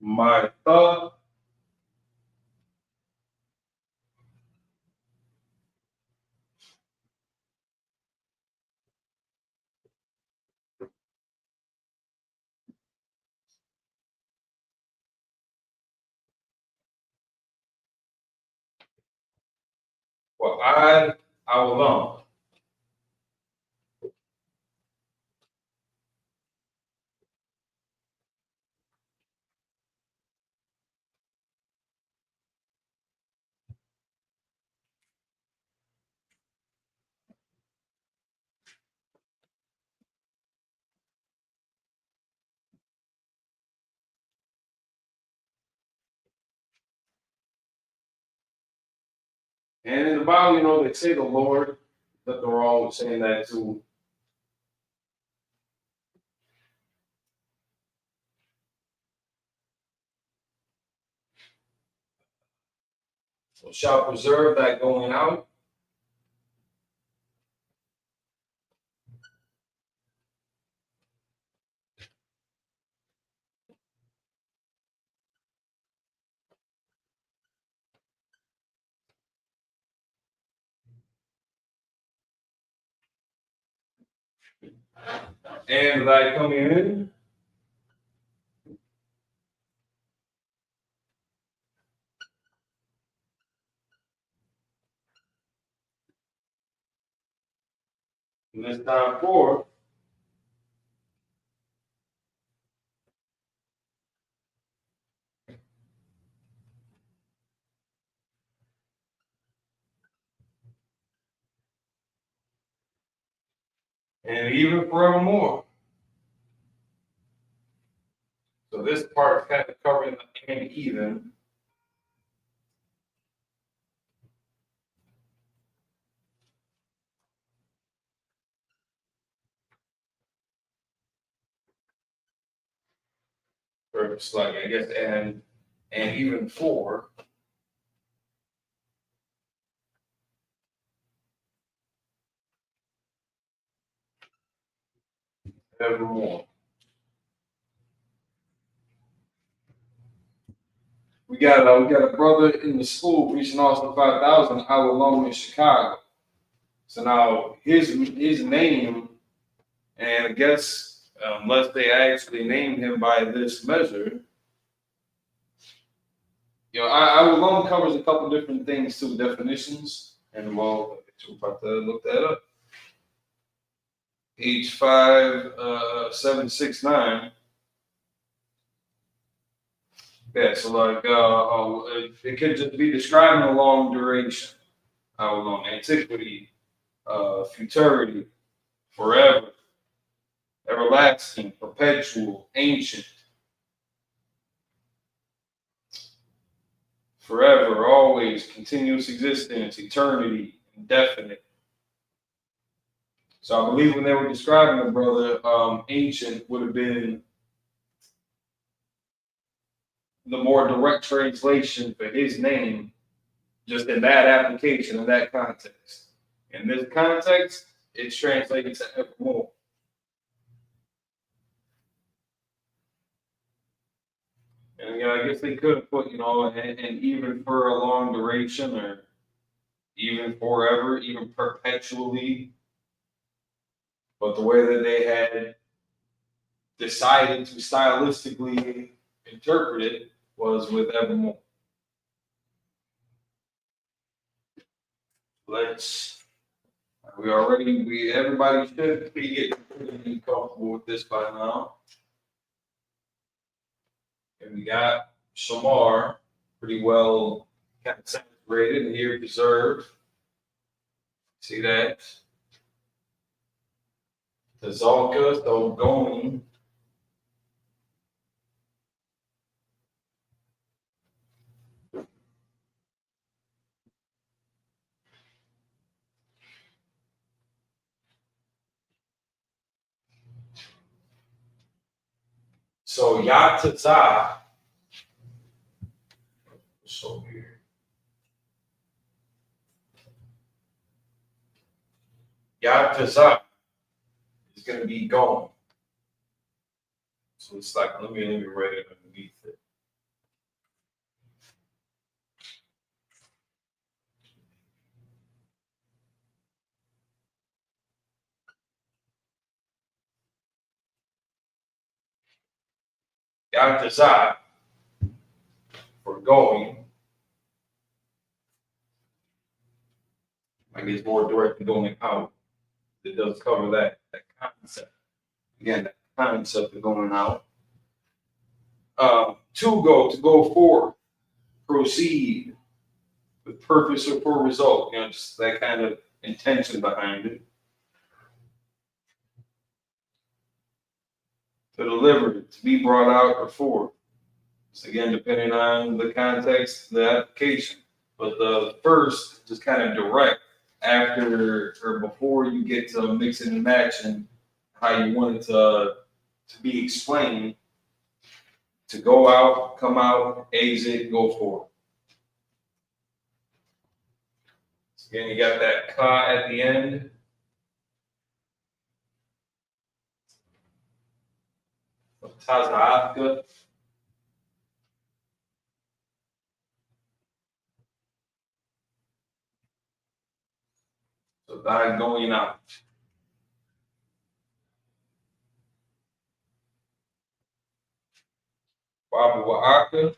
S7: My thought. Well, I will alone. And in the Bible, you know, they say the Lord, but they're always saying that too. So shall preserve that going out. And thy coming in. And this time forth. And even forevermore. So this part is kind of covering the and even. Or it's like, I guess, and even for. Evermore. We got a brother in the school preaching Austin 5000 out alone in Chicago. So now his name, and I guess unless they actually named him by this measure, you know, I will alone covers a couple different things too, definitions, and well, we're about to look that up. H5769. Yeah, so like it could just be describing a long duration, how long, antiquity, futurity, forever, everlasting, perpetual, ancient, forever, always, continuous existence, eternity, indefinite. So I believe when they were describing the brother, ancient would have been the more direct translation for his name, just in that application, in that context. In this context, it's translated to evermore. And I guess they could have put, and even for a long duration, or even forever, even perpetually. But the way that they had decided to stylistically interpret it was with evermore. Everybody should be getting pretty comfortable with this by now. And we got Shamar pretty well kind of saturated and here preserved. See that? Tazalka, so going. So Yataza. So here. Yataza is going to be gone. So it's like, let me write it underneath it. Yataza for going. I guess more directly going out. It does cover that concept. Again, that concept of going out. To go forward, proceed with purpose or for result. Just that kind of intention behind it. To deliver, to be brought out or forth. So again, depending on the context, the application. But the first, just kind of direct after or before you get to mixing and matching how you want it to be explained. To go out, come out, exit, go forward. So again, you got that ka at the end. Taza'atka. So that going out. Babu Wa'aka.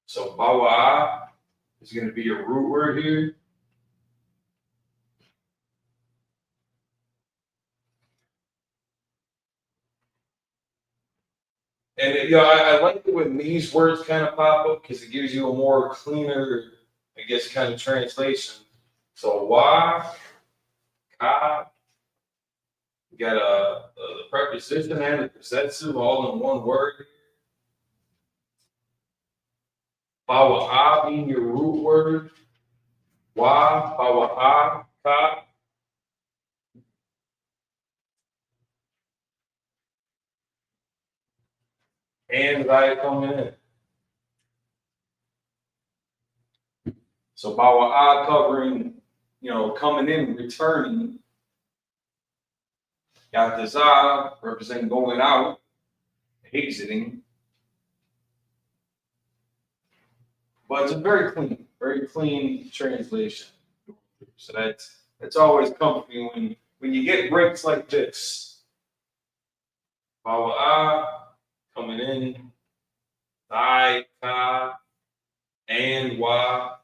S7: So Bawa'a is going to be a root word here. And I like it when these words kind of pop up because it gives you a more cleaner, I guess, kind of translation. So wa, ka, you got the preposition and the possessive all in one word. Bawa'a being your root word. Wa, bawa'a, ka. And I coming in. So bawa'a covering, coming in, returning. Yataza representing going out, exiting. But it's a very clean translation. So that's always comforting when you get breaks like this. Bawa'a coming in, I, ka, and wa.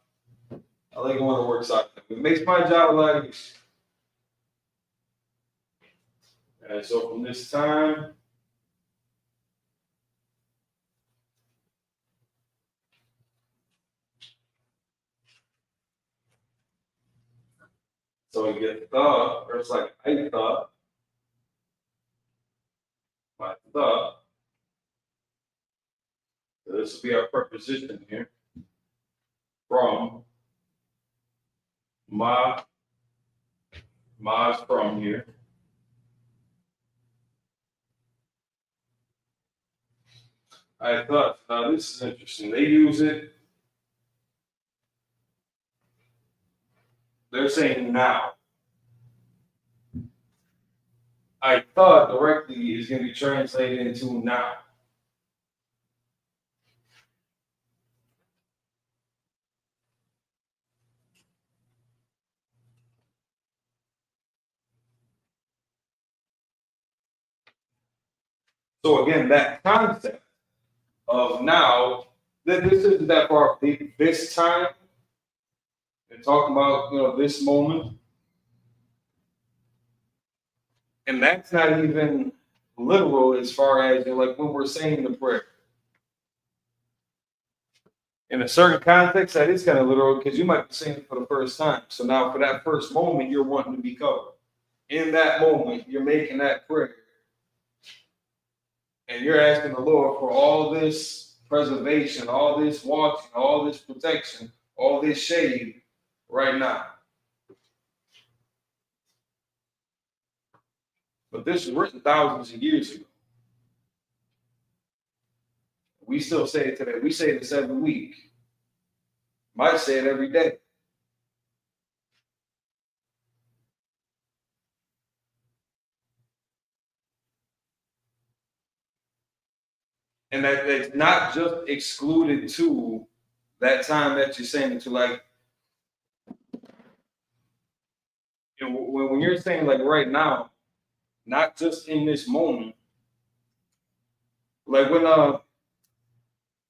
S7: I like it when it works out. It makes my job a lot easier. And so from this time, so we get the, or it's like I thought, my thought. So this will be our preposition here. From, ma's from here. I thought, now this is interesting. They use it. They're saying now. I thought directly is going to be translated into now. So again, that concept of now, this isn't that far. This time, and talking about this moment, and that's not even literal as far as like when we're saying the prayer. In a certain context, that is kind of literal because you might be saying it for the first time. So now, for that first moment, you're wanting to be covered. In that moment, you're making that prayer. And you're asking the Lord for all this preservation, all this watching, all this protection, all this shade right now. But this was written thousands of years ago. We still say it today. We say this every week. Might say it every day. And that's not just excluded to that time that you're saying it to, like, when you're saying like right now, not just in this moment. Like when a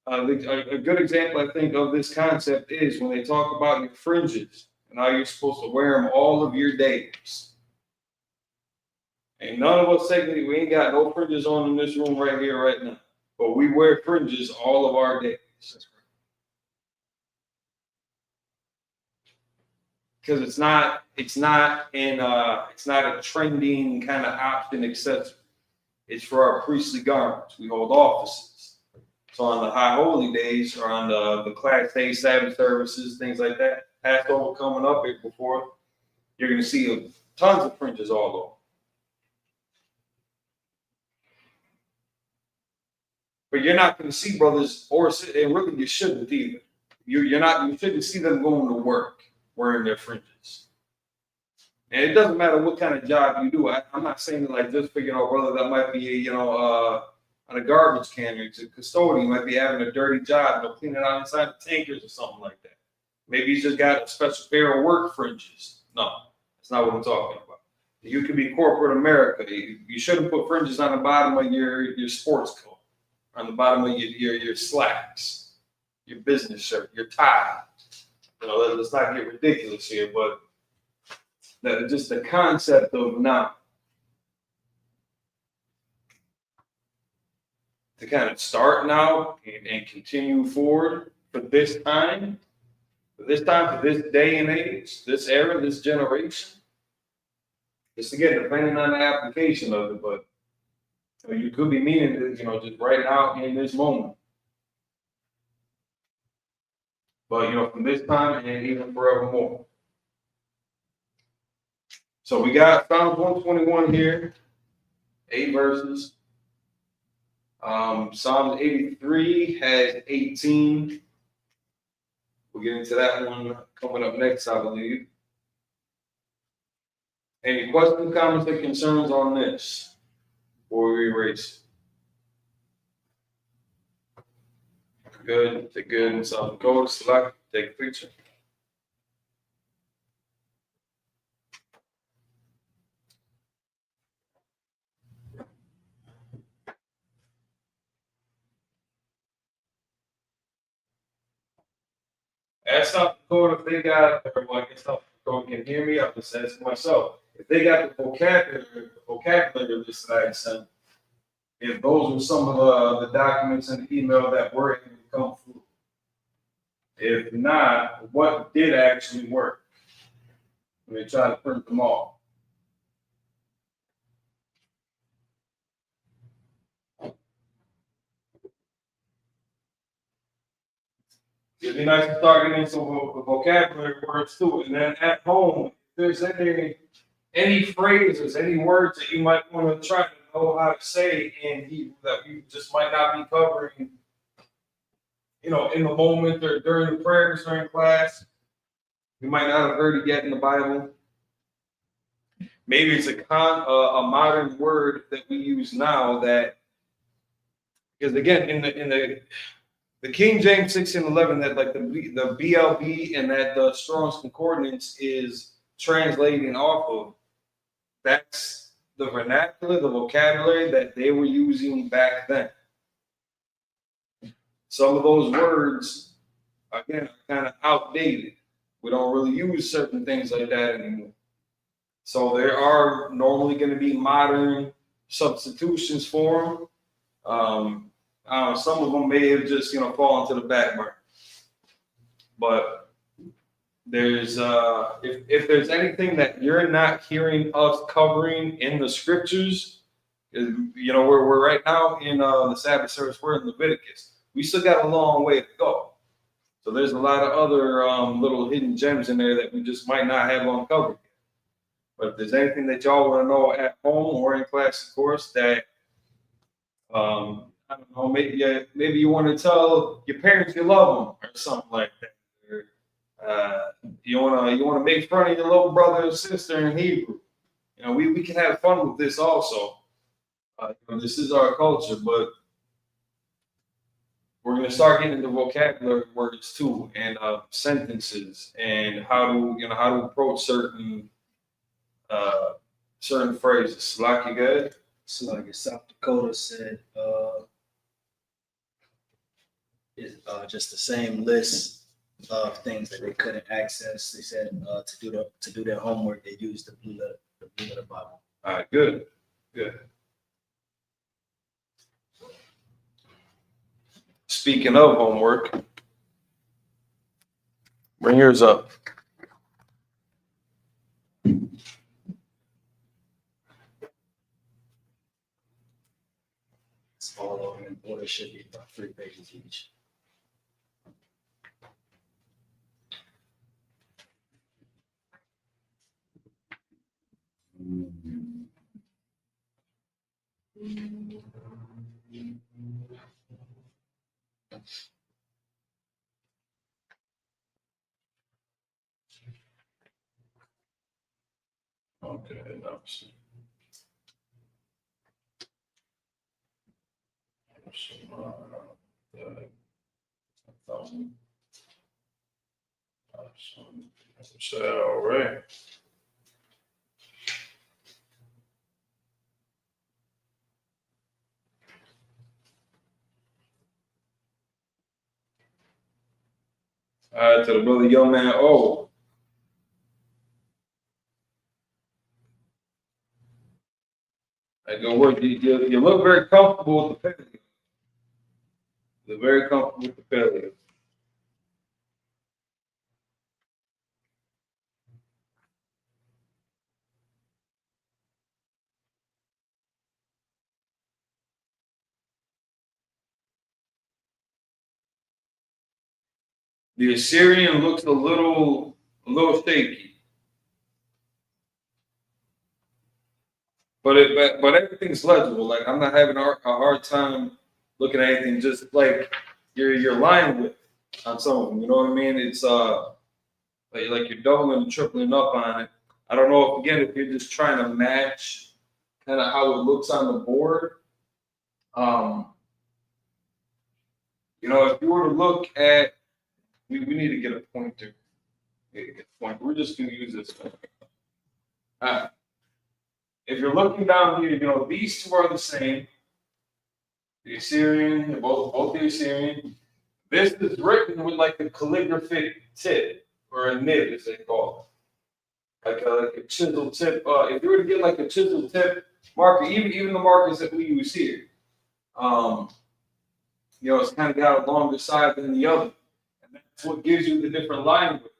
S7: good example I think of this concept is when they talk about your fringes and how you're supposed to wear them all of your days. And none of us technically, we ain't got no fringes on in this room right here right now. But we wear fringes all of our days. Because it's not a trending kind of option accessory. It's for our priestly garments. We hold offices. So on the high holy days or on the class day Sabbath services, things like that, Passover coming up here before, you're going to see tons of fringes all over. But you're not going to see brothers, and really you shouldn't either. You shouldn't see them going to work wearing their fringes. And it doesn't matter what kind of job you do. I'm not saying like just for brother that might be on a garbage can or a custodian might be having a dirty job, cleaning out inside the tankers or something like that. Maybe he's just got a special pair of work fringes. No, that's not what I'm talking about. You could be corporate America. You shouldn't put fringes on the bottom of your sports coat. On the bottom of your slacks, your business shirt, your tie. Let's not get ridiculous here, but just the concept of now. To kind of start now and continue forward for this time, for this day and age, this era, this generation. Just again, depending on the application of it, but you could be meaning that, just right now in this moment. But, from this time and even forevermore. So we got Psalms 121 here, 8 verses. Psalms 83 has 18. We'll get into that one coming up next, I believe. Any questions, comments, or concerns on this? Before we erase. Good, take good. So go select, take a picture. Ask South Dakota if they got, or I guess South Dakota can hear me. I'm just asking myself if they got the vocabulary list that I sent. If those were some of the documents in the email that were able to come through. If not, what did actually work? Let me try to print them all. It'd be nice to start getting some vocabulary words too. And then at home, if there's any phrases, any words that you might want to try to know how to say in Hebrew that you just might not be covering in the moment or during the prayers during class. You might not have heard it yet in the Bible. Maybe it's a modern word that we use now that, because again, in the King James 1611, that like the BLB and that the Strong's Concordance is translating off of, that's the vernacular, the vocabulary that they were using back then. Some of those words, again, are kind of outdated. We don't really use certain things like that anymore. So there are normally going to be modern substitutions for them. Some of them may have just fallen to the back burner. But there's if there's anything that you're not hearing us covering in the scriptures, we're right now in the Sabbath service. We're in Leviticus. We still got a long way to go. So there's a lot of other little hidden gems in there that we just might not have uncovered. But if there's anything that y'all want to know at home or in class, of course, that I don't know, maybe you want to tell your parents you love them or something like that. Or, you want to make fun of your little brother or sister in Hebrew. We can have fun with this also. This is our culture, but we're going to start getting into vocabulary words too, and sentences, and how to approach certain phrases. Like you good?
S8: So like South Dakota said, is just the same list of things that they couldn't access. They said to do their homework, they used the blue letter Bible.
S7: All right, good. Speaking of homework, bring yours up.
S8: It's all over in order. Should be about 3 pages each.
S7: Okay, that's all right. All right, to the brother, young man. Oh, I go work. You look very comfortable with the paleo. You're very comfortable with the paleo. The Assyrian looks a little shaky, but everything's legible. Like I'm not having a hard time looking at anything. Just like your line width on some of them. You know what I mean? It's like you're doubling and tripling up on it. I don't know if you're just trying to match kind of how it looks on the board. If you were to look at, we need to get a pointer. We're just going to use this one. If you're looking down here, these two are the same. The Assyrian, both the Assyrian. This is written with like a calligraphic tip, or a nib, as they call it. Like a chisel tip. If you were to get like a chisel tip marker, even the markers that we use here, it's kind of got a longer side than the other. That's what gives you the different line width.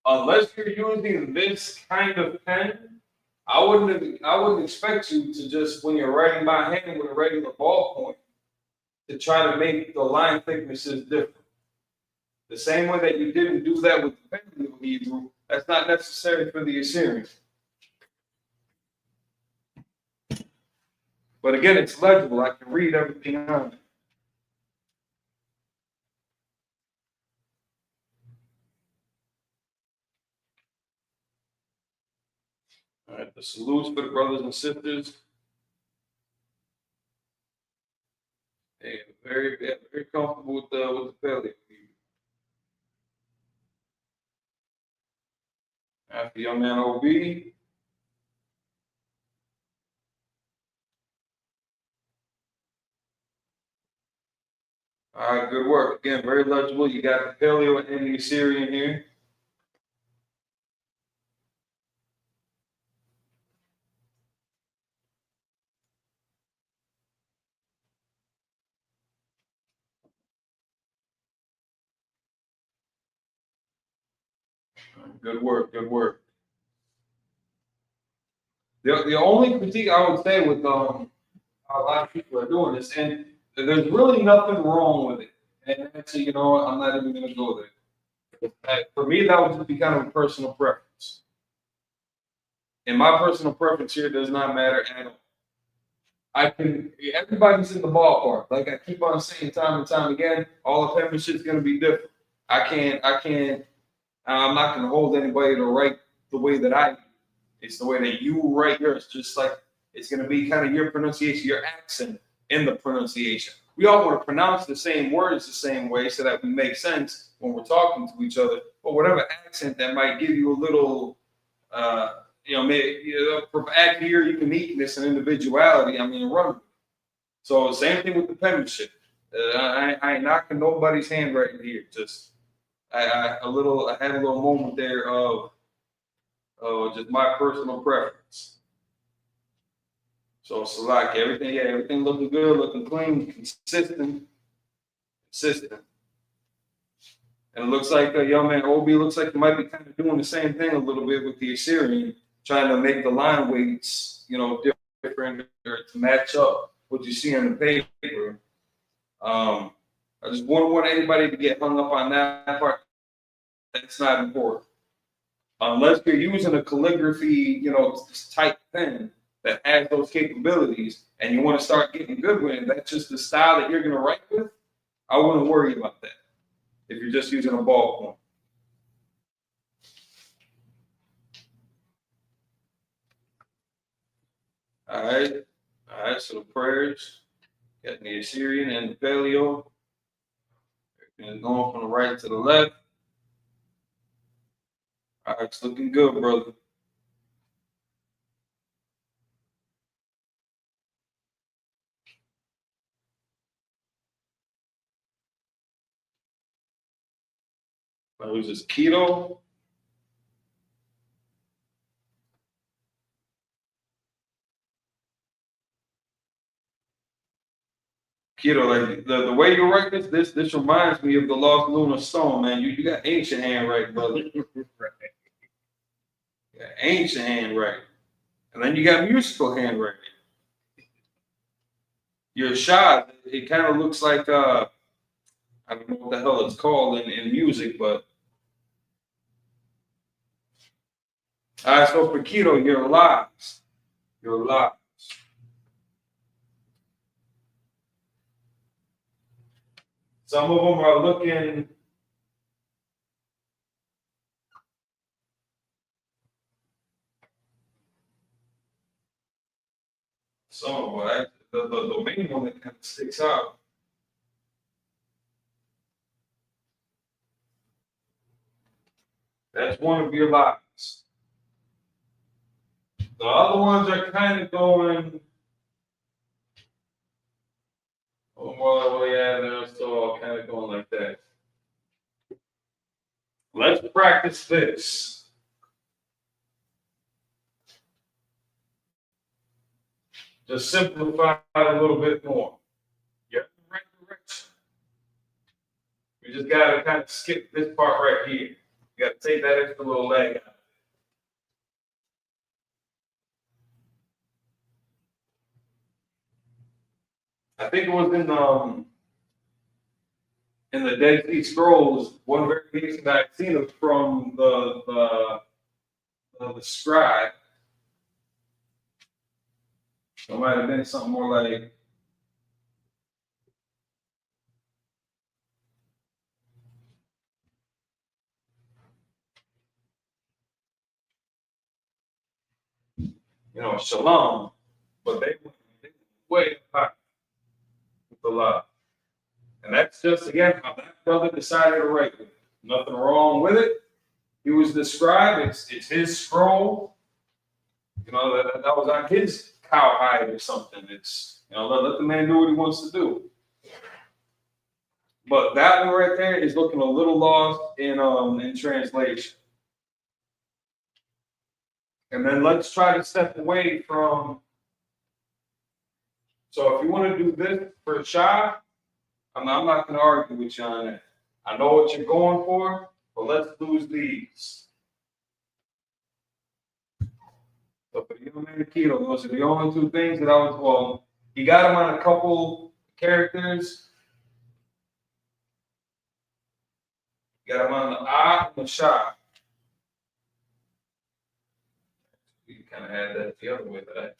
S7: Unless you're using this kind of pen, I wouldn't expect you to just, when you're writing by hand with a regular ballpoint, to try to make the line thicknesses different. The same way that you didn't do that with the Paleo Hebrew, that's not necessary for the Assyrian. But again, it's legible. I can read everything on it. All right, the salutes for the brothers and sisters. Hey, very comfortable with the paleo. After your man OB. All right, good work. Again, very legible. You got the paleo and the Assyrian here. Good work, good work. The only critique I would say with how a lot of people are doing this, and there's really nothing wrong with it. And actually, you know what, I'm not even gonna go there. For me, that would just be kind of a personal preference. And my personal preference here does not matter at all. Everybody's in the ballpark. Like I keep on saying time and time again, all the penmanship's gonna be different. I'm not gonna hold anybody to write the way that I do. It's the way that you write yours, just like it's gonna be kind of your pronunciation, your accent in the pronunciation. We all want to pronounce the same words the same way so that we make sense when we're talking to each other. But whatever accent that might give you a little add to your uniqueness and individuality, I mean, run with it. So same thing with the penmanship. I ain't knocking nobody's handwriting here. Just I had a little moment there of just my personal preference. So Salaki, everything looking good, looking clean, consistent. And it looks like young man OB looks like he might be kind of doing the same thing a little bit with the Assyrian, trying to make the line weights, different or to match up what you see on the paper. I just wouldn't want anybody to get hung up on that part. That's not important. Unless you're using a calligraphy, type pen that has those capabilities and you want to start getting good with it, that's just the style that you're going to write with, I wouldn't worry about that if you're just using a ballpoint. All right, so the prayers, got the Assyrian and the paleo. And going from the right to the left. All right, it's looking good, brother. Who's this? Keto? Keto, like the way you write this reminds me of the Lost Lunar Stone, man. You got ancient handwriting, brother. Yeah, ancient handwriting. And then you got musical handwriting. Your shot, it kind of looks like I don't know what the hell it's called in music, but all right, so for Keto, you're lives. You're lives. Some of them are looking. Some of them, the main one that kind of sticks out. That's one of your lives. The other ones are kind of going. Well, yeah, they're still all kind of going like that. Let's practice this. Just simplify it a little bit more. You're in the right direction. You just got to kind of skip this part right here. You got to take that extra little leg out. I think it was in the Dead Sea Scrolls, one variation that I've seen of from the scribe. It might have been something more like Shalom, but they went way high with the lie. And that's just, again, how that brother decided to write it. Nothing wrong with it. He was the scribe. It's his scroll. That was on his cowhide or something. It's, let the man do what he wants to do. But that one right there is looking a little lost in translation. And then let's try to step away from. So if you want to do this for Shah, I'm not going to argue with you on that. I know what you're going for, but let's lose these. So for the young man Keto, those are the only two things that I was, he got him on a couple characters. Got him on the I and the Shah. You kind of had that the other way, but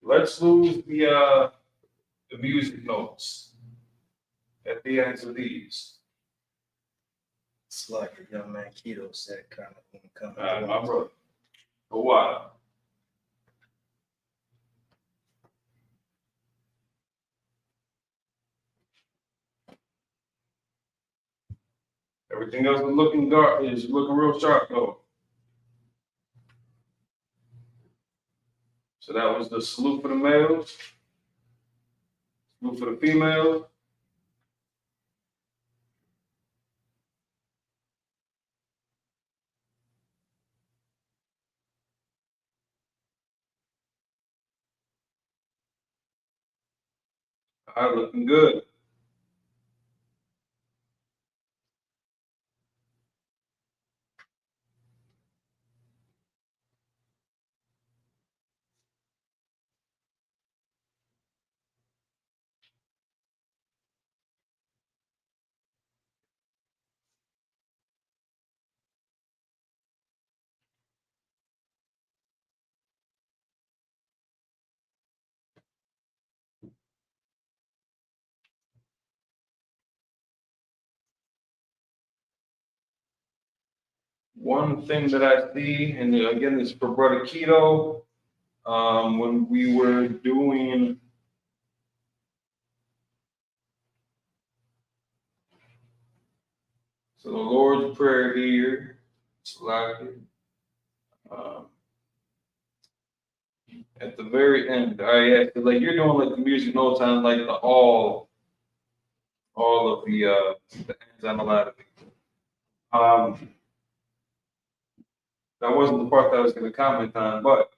S7: let's lose the music notes at the ends of these.
S8: It's like a young man Keto said, kind of coming.
S7: My brother. A while. Everything else is looking dark, is looking real sharp though. So that was the salute for the males, salute for the females. All right, looking good. One thing that I see, and again, this is for Brother Keto, when we were doing so the Lord's Prayer here, at the very end, like you're doing like the music notes on like the all of the ends on a lot of people. That wasn't the part that I was going to comment on, but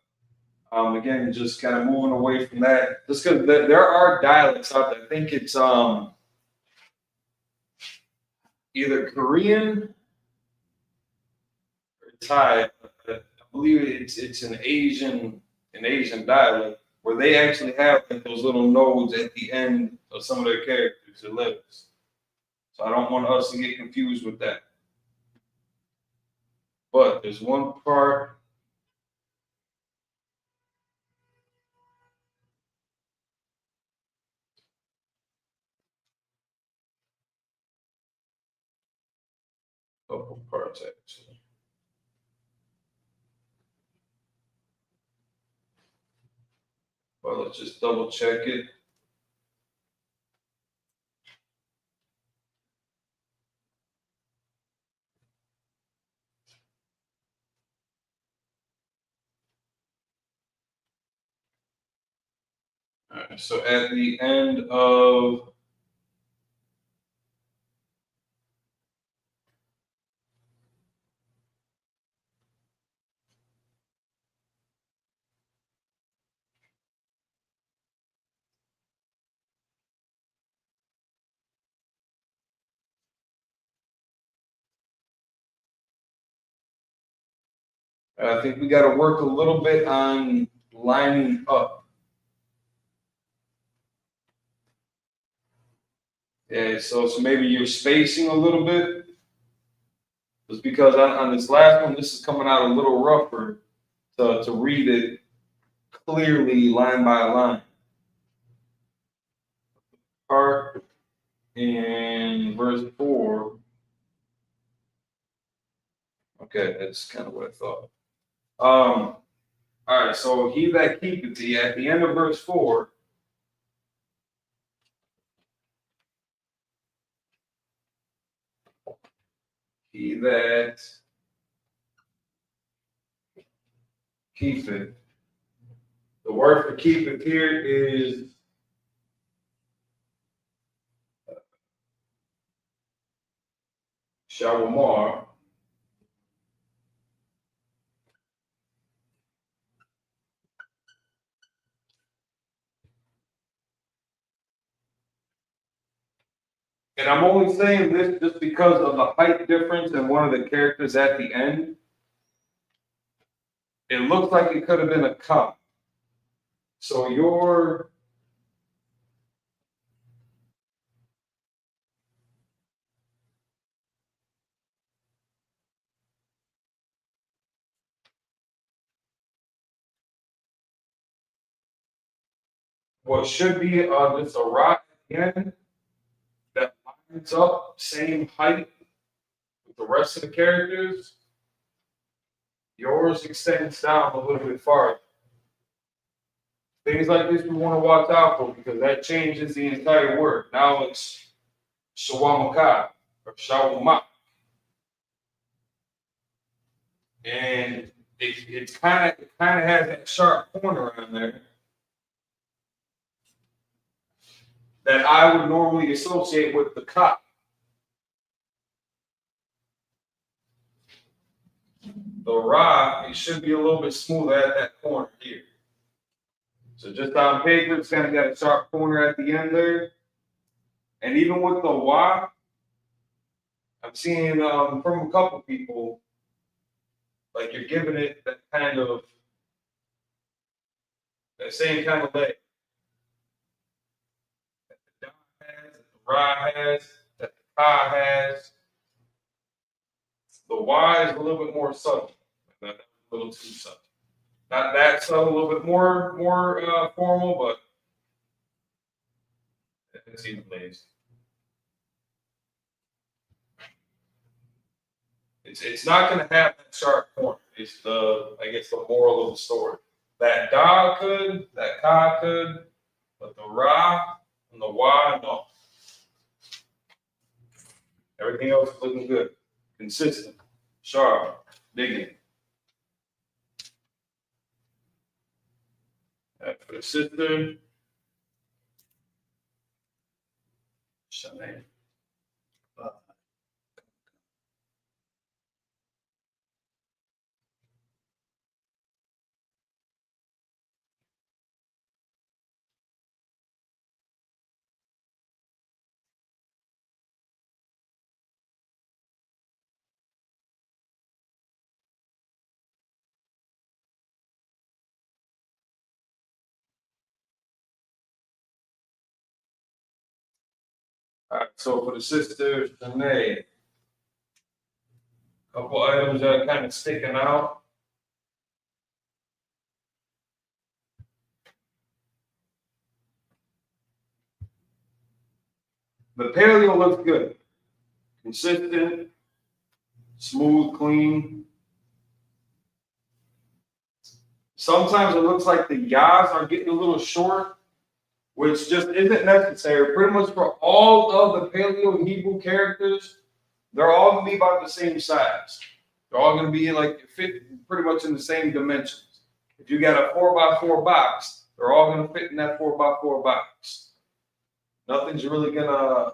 S7: again, just kind of moving away from that, just because there are dialects out there. I think it's either Korean or Thai. I believe it's an Asian dialect where they actually have like those little nodes at the end of some of their characters or letters. So I don't want us to get confused with that. But there's one part. Couple parts actually. Well, let's just double check it. All right, so at the end of I think we got to work a little bit on lining up. Yeah, so maybe you're spacing a little bit. Just because on this last one, this is coming out a little rougher to read it clearly line by line. Part in verse 4. Okay, that's kind of what I thought. All right, so he that keepeth thee at the end of verse 4. He that keepeth. The word for keepeth here is shawamar. And I'm only saying this just because of the height difference in one of the characters at the end. It looks like it could have been a cup. So what should be just a rock at the end that lines up same height with the rest of the characters. Yours extends down a little bit farther. Things like this we want to watch out for because that changes the entire word. Now it's shawamaka or shawama. And it kind of has that sharp corner on there that I would normally associate with the cop. The ra, it should be a little bit smoother at that corner here. So just on paper, it's kind of got a sharp corner at the end there. And even with the wa, I'm seeing from a couple people, like you're giving it that kind of, that same kind of leg. That the da has, that the ra has, that the ka has. The Y is a little bit more subtle. Not a little too subtle. Not that subtle, a little bit more formal, but it's even lazy. It's not going to have that sharp corner. It's I guess the moral of the story. That da could, that ka could, but the ra and the y, no. Everything else is looking good, consistent, sharp, digging. For the sister, Shanae. All right, so for the sister, Shanae, a couple items that are kind of sticking out. The paleo looks good. Consistent, smooth, clean. Sometimes it looks like the yas are getting a little short, which just isn't necessary. Pretty much for all of the Paleo Hebrew characters, they're all going to be about the same size. They're all going to be like fit pretty much in the same dimensions. If you got a 4x4 box, they're all going to fit in that 4x4 box. Nothing's really going to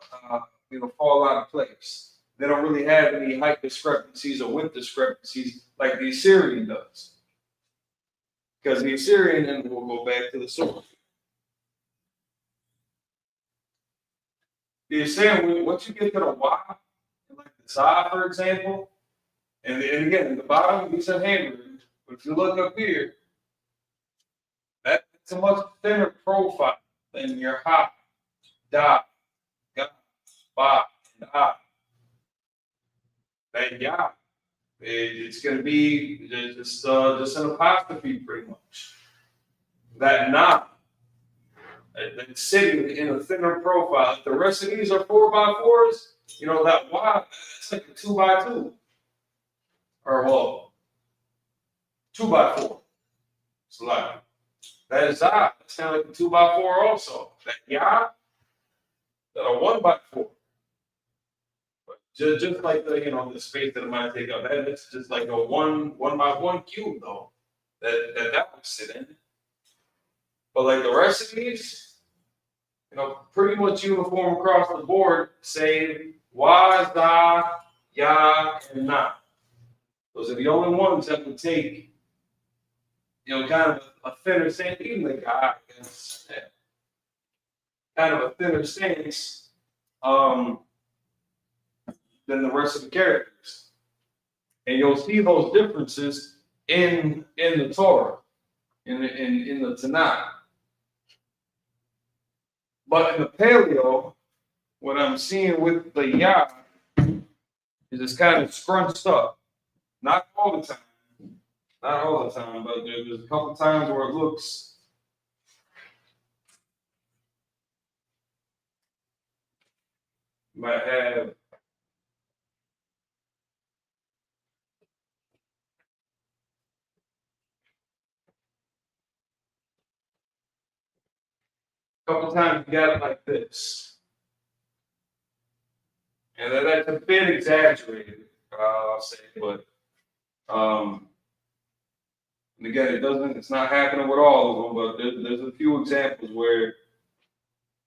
S7: fall out of place. They don't really have any height discrepancies or width discrepancies like the Assyrian does. Because the Assyrian, and we'll go back to the source. The Assyrian, once you get to the Y, like the Sa, for example, and again, in the bottom, we said hammer. But if you look up here, that's a much thinner profile than your Ha, Da, Ga, Ba, and Ah. That Ya, it's going to be just an apostrophe pretty much. That Na, It's sitting in a thinner profile. If the rest of these are 4x4s, you know, that Y, that's like a 2x2. Or, well, 2x4. It's a lot. That is I. That's kind of like a 2x4 also. That Ya, that a 1x4. But just like the, you know, the space that it might take up. That's just like a 1x1 cube, though. That would sit in. But like the rest of these, you know, pretty much uniform across the board, save Y, Da, Ya, and Na. Those are the only ones that would take, you know, kind of a thinner stance, even the guy, I guess, yeah. Kind of a thinner stance than the rest of the characters. And you'll see those differences in the Torah, in the Tanakh. But in the Paleo, what I'm seeing with the Ya is it's kind of scrunched up. Not all the time. Not all the time, but there's a couple times where it looks might have a couple times you got it like this. And that's a bit exaggerated, I'll say, but and again, it's not happening with all of them, but there's a few examples where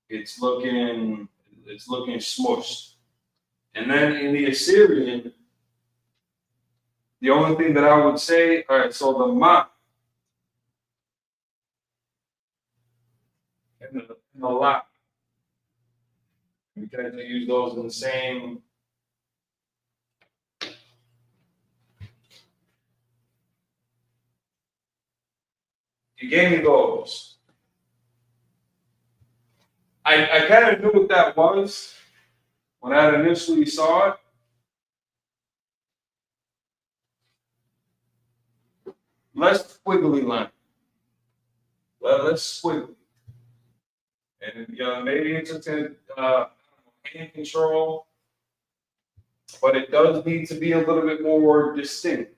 S7: it's looking smushed. And then in the Assyrian, the only thing that I would say, all right, so the Ma and the La, we tend to use those in the same. You gave me those. I kind of knew what that was when I initially saw it. Less squiggly line. Less squiggly. And maybe it's just hand control, but it does need to be a little bit more distinct.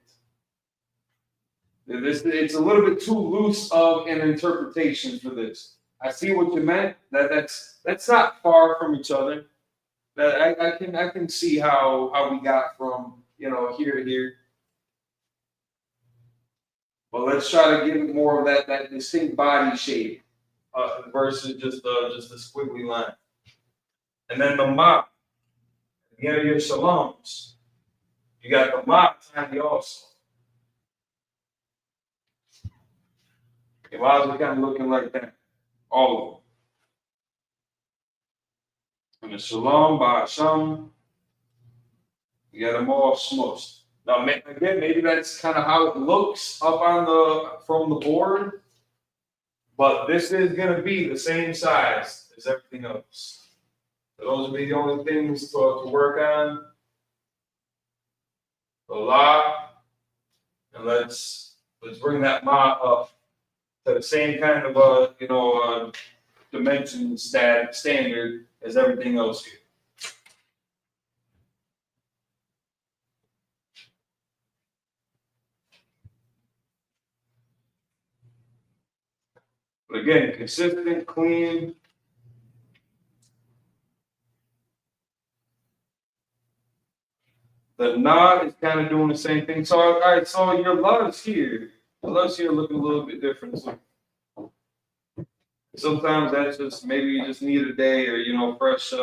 S7: It's a little bit too loose of an interpretation for this. I see what you meant. That's not far from each other. That I can see how we got from here to here. But let's try to give it more of that distinct body shape versus just the squiggly line. And then the Ma, the end of your shalams, you got the Ma tiny also. Okay, why is it kind of looking like that? All of them. And the shalom by Hashem, you got them all smushed. Now, again, maybe that's kind of how it looks up from the board, but this is going to be the same size as everything else. So those will be the only things to work on. The La, and let's bring that Ma up to the same kind of dimension standard as everything else here. But again, consistent, clean. The nod is kind of doing the same thing. So, all right, so your love's here. The love's here looking a little bit different. So sometimes that's just maybe you just need a day or fresh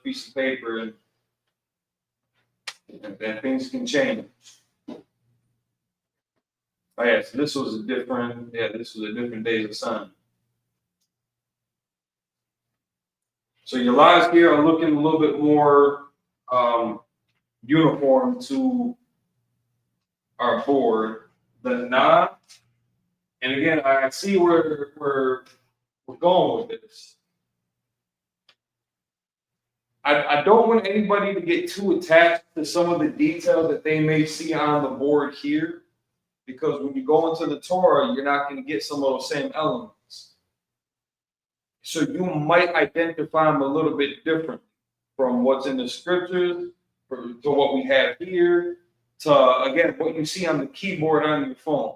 S7: piece of paper and then things can change. Oh yeah, so this was a different days of sun. So your lives here are looking a little bit more uniform to our board than not. And again, I see where we're going with this. I don't want anybody to get too attached to some of the details that they may see on the board here, because when you go into the Torah, you're not going to get some of those same elements. So you might identify them a little bit different from what's in the scriptures to what we have here to, again, what you see on the keyboard on your phone.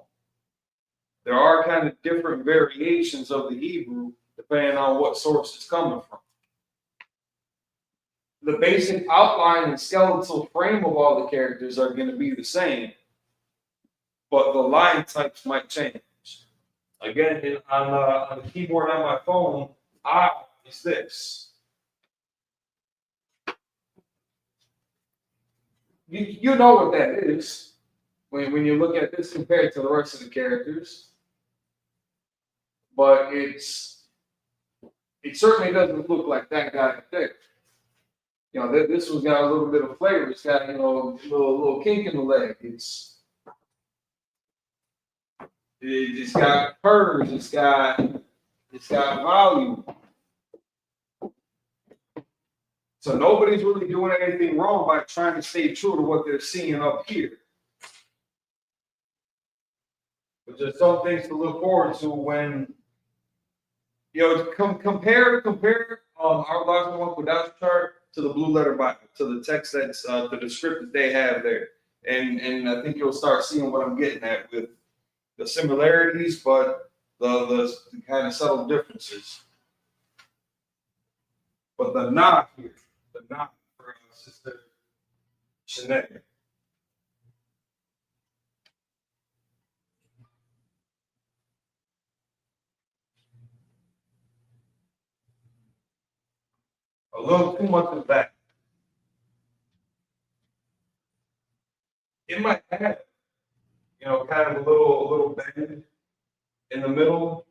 S7: There are kind of different variations of the Hebrew depending on what source it's coming from. The basic outline and skeletal frame of all the characters are going to be the same, but the line types might change. Again, on the keyboard on my phone, I is this. You know what that is when you look at this compared to the rest of the characters, but it certainly doesn't look like that guy there. You know, this one's got a little bit of flavor. It's got, you know, a little kink in the leg. It's got curves. It's got volume. So nobody's really doing anything wrong by trying to stay true to what they're seeing up here. But just some things to look forward to when, you know, compare our Lashawan Qadash chart to the Blue Letter Bible, to the text that's to the script that they have there, and I think you'll start seeing what I'm getting at with the similarities, but the kind of subtle differences. But the knock here, the knock for Sister Shanae. A little too much of that. It might have, you know, kind of a little bend in the middle.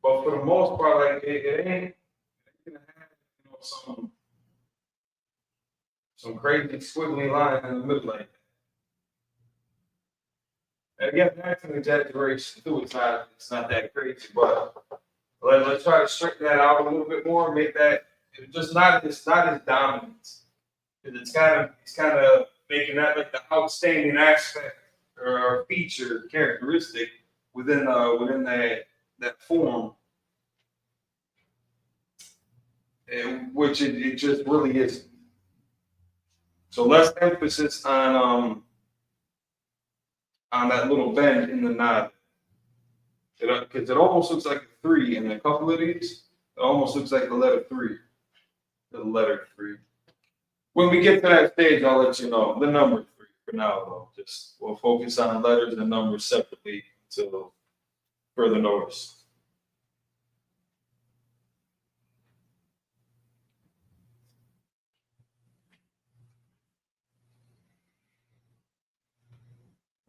S7: But for the most part, like it ain't gonna have, you know, some crazy squiggly line in the middle like that. And again, that's an exaggeration too. It's not that crazy, but let's try to straighten that out a little bit more, make that it's not as dominant. Because it's kind of making that like the outstanding aspect or feature characteristic within that form, which it just really isn't. So less emphasis on that little bend in the nod. Because it almost looks like a 3 in a couple of these. It almost looks like the letter 3. The letter 3. When we get to that stage, I'll let you know the number 3 for now, though. Just we'll focus on letters and numbers separately until further notice.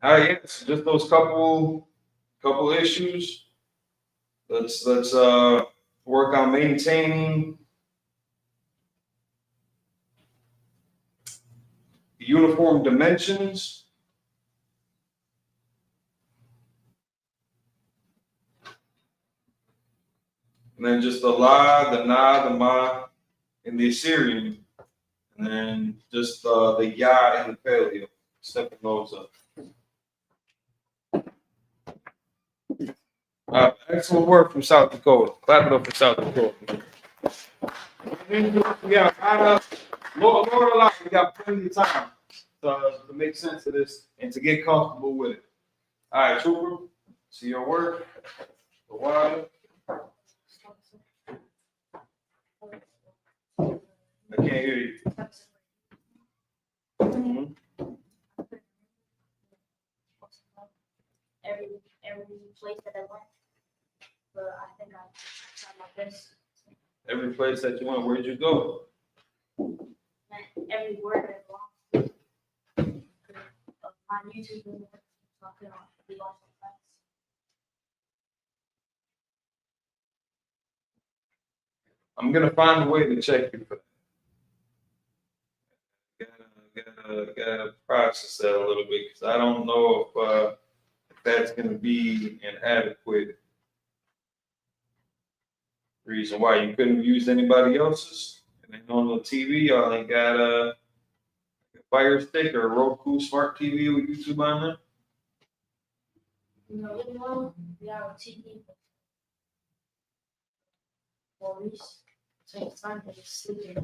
S7: All right, yes, just those couple issues. Let's work on maintaining the uniform dimensions. And then just the la, the na, the ma in the Assyrian. And then just the ya in the Paleo. Stepping those up. Excellent work from South Dakota. Clap it up for South Dakota. We got Lord Allah, we got plenty of time to make sense of this and to get comfortable with it. All right, Trooper, see your work. The water. I can't hear you. Mm-hmm.
S9: Every place that I went, but I think I tried my best.
S7: Every place that you went, where'd you go?
S9: Every word I belonged to. On YouTube, talking on the lost friends.
S7: I'm gonna find a way to check you for that. Gotta process that a little bit because I don't know if that's gonna be an adequate reason why you couldn't use anybody else's. And then on the TV, y'all ain't got Fire Stick or a Roku Smart TV with YouTube on there?
S9: In the living room, we have a TV. Maurice, so it's time to sleep.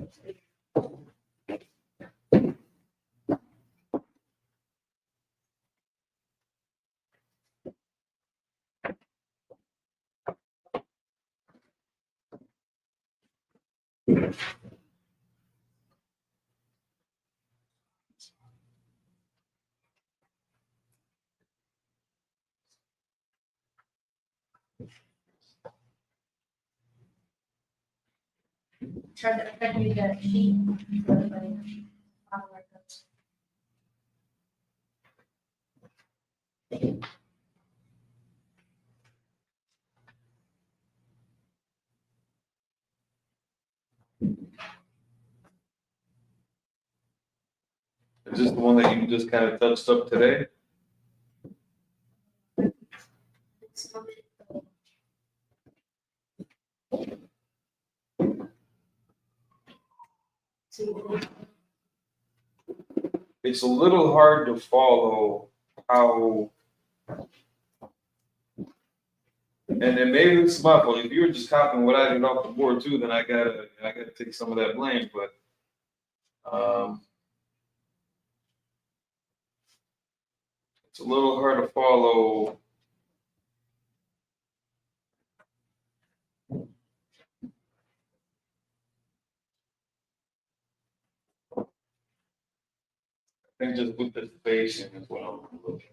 S9: Try to use that sheet for everybody.
S7: Is this the one that you just kind of touched up today? It's a little hard to follow how, and then maybe it's my fault. If you were just copying what I did off the board too, then I gotta take some of that blame. But it's a little hard to follow. I think just with the spacing is what I'm looking.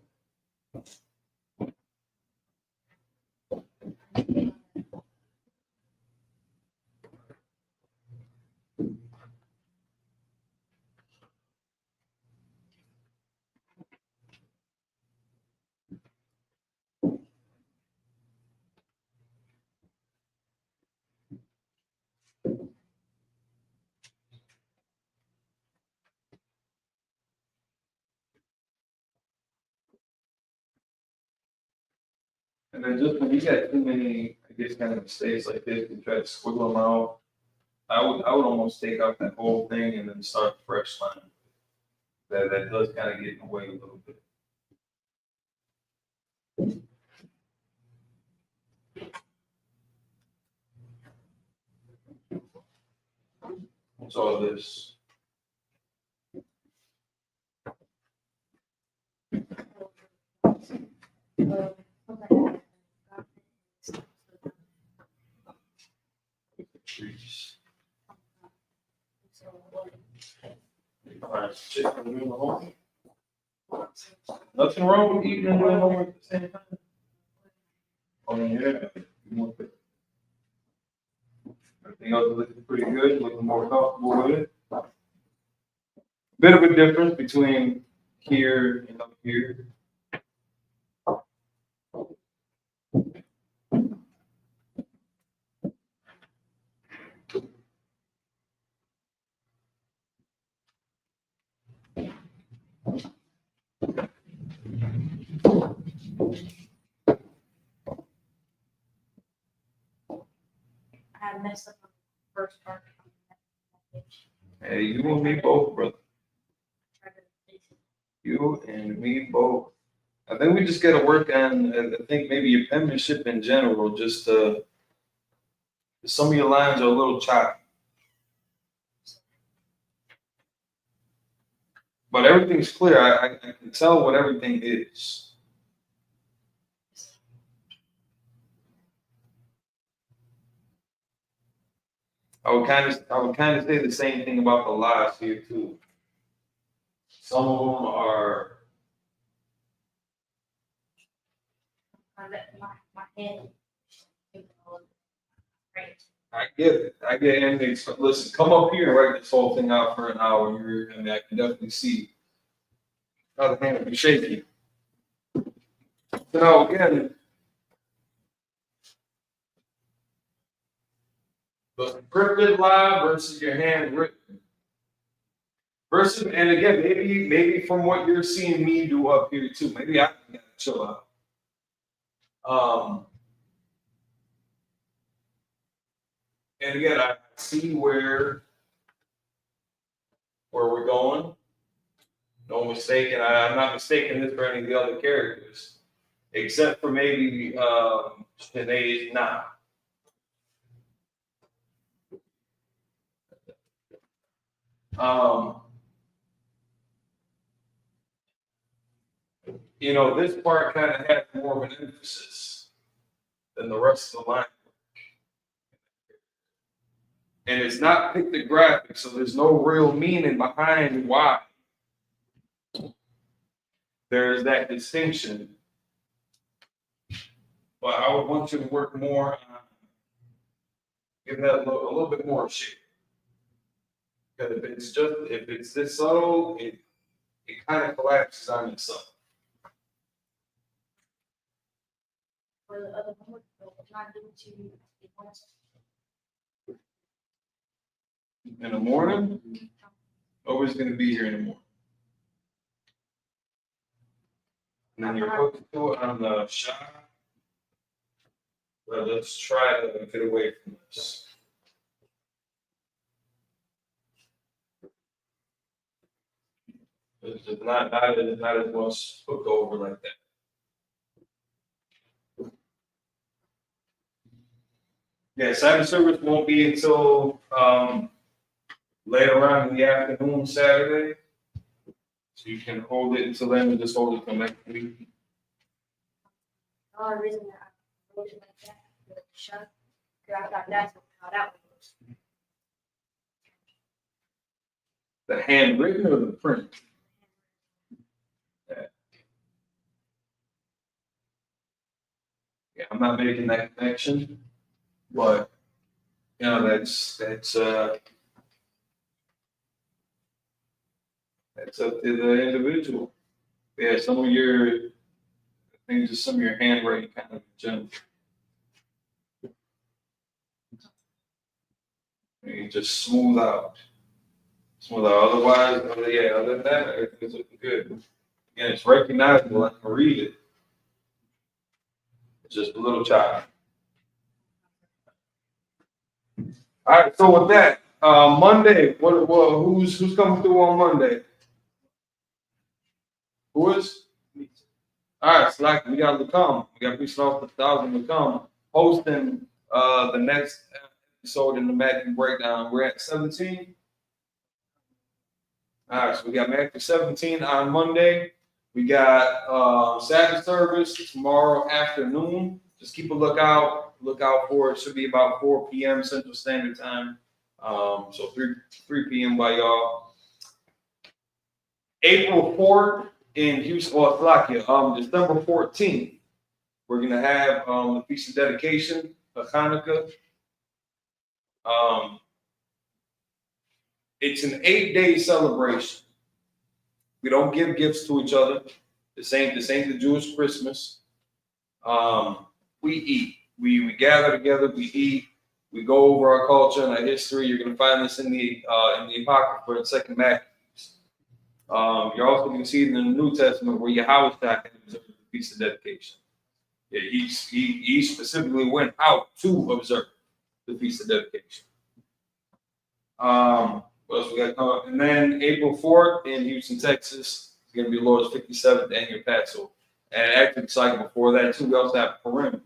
S7: And then just when you got too many, I guess, kind of mistakes like this, you try to squiggle them out. I would almost take out that whole thing and then start a fresh line. That does kind of get in the way a little bit. What's all this? Trees. Nothing wrong with eating and doing homework at the same time. Oh yeah. Everything else is looking pretty good, looking more comfortable with it. Bit of a difference between here and up here.
S9: I messed up on the first part.
S7: Hey, you and me both, brother. You and me both. I think we just got to work on, I think maybe your penmanship in general, just some of your lines are a little choppy. But everything's clear. I can tell what everything is. I would kind of say the same thing about the lies here too. Some of them are.
S9: My head. Right.
S7: I get it. I get it. Listen, come up here and write this whole thing out for an hour. I mean, I can definitely see how the hand will be shaky. So now again, the scripted lie versus your handwritten. Versus, and again, maybe from what you're seeing me do up here too, maybe I can chill out. And again, I see where we're going. No mistaken. I'm not mistaking this for any of the other characters, except for maybe Sinead's nah. You know, this part kind of has more of an emphasis than the rest of the line. And it's not pictographic, so there's no real meaning behind why there's that distinction. But I would want you to work more on giving that a little bit more shape. Because if it's this subtle, it kind of collapses on itself.
S9: For the other homework, not due to the bonus.
S7: In the morning, always going to be here in the morning. And then you're hooked to it on the shot. But let's try to get away from this. It's not as much hooked over like that. Yeah, Sabbath service won't be until later on in the afternoon Saturday. So you can hold it until then and just hold it till next week.
S9: The only reason that I wrote it like that, the shot, because I thought that's how that was.
S7: The handwritten or the print? Yeah, I'm not making that connection, but you know that's up to the individual. Yeah, some of your things, some of your handwriting kind of junk. You just smooth out. Otherwise, other than that, everything's looking good. Again, it's recognizable. I can read it. It's just a little choppy. All right. So with that, Monday. Who's coming through on Monday? Who is? All right, Slack. We got Lacom. We got Peace Off the 1,000 Lacom hosting the next episode in the Matthew breakdown. We're at 17. All right, so we got Matthew 17 on Monday. We got Sabbath service tomorrow afternoon. Just keep a lookout. Look out for it. Should be about 4 p.m. Central Standard Time. So 3 p.m. by y'all. April 4th in Houston, December 14th, we're gonna have the Feast of Dedication of Hanukkah. It's an 8-day celebration. We don't give gifts to each other. This ain't the Jewish Christmas. We eat. We gather together. We eat. We go over our culture and our history. You're going to find this in the Apocrypha in 2nd Maccabees. You're also going to see it in the New Testament where Yahweh observed the Feast of Dedication. Yeah, he specifically went out to observe the Feast of Dedication. What else we got coming up? And then April 4th in Houston, Texas, it's going to be Lord's 57th annual Passover. And actually, it's like before that, too, we also have Purim.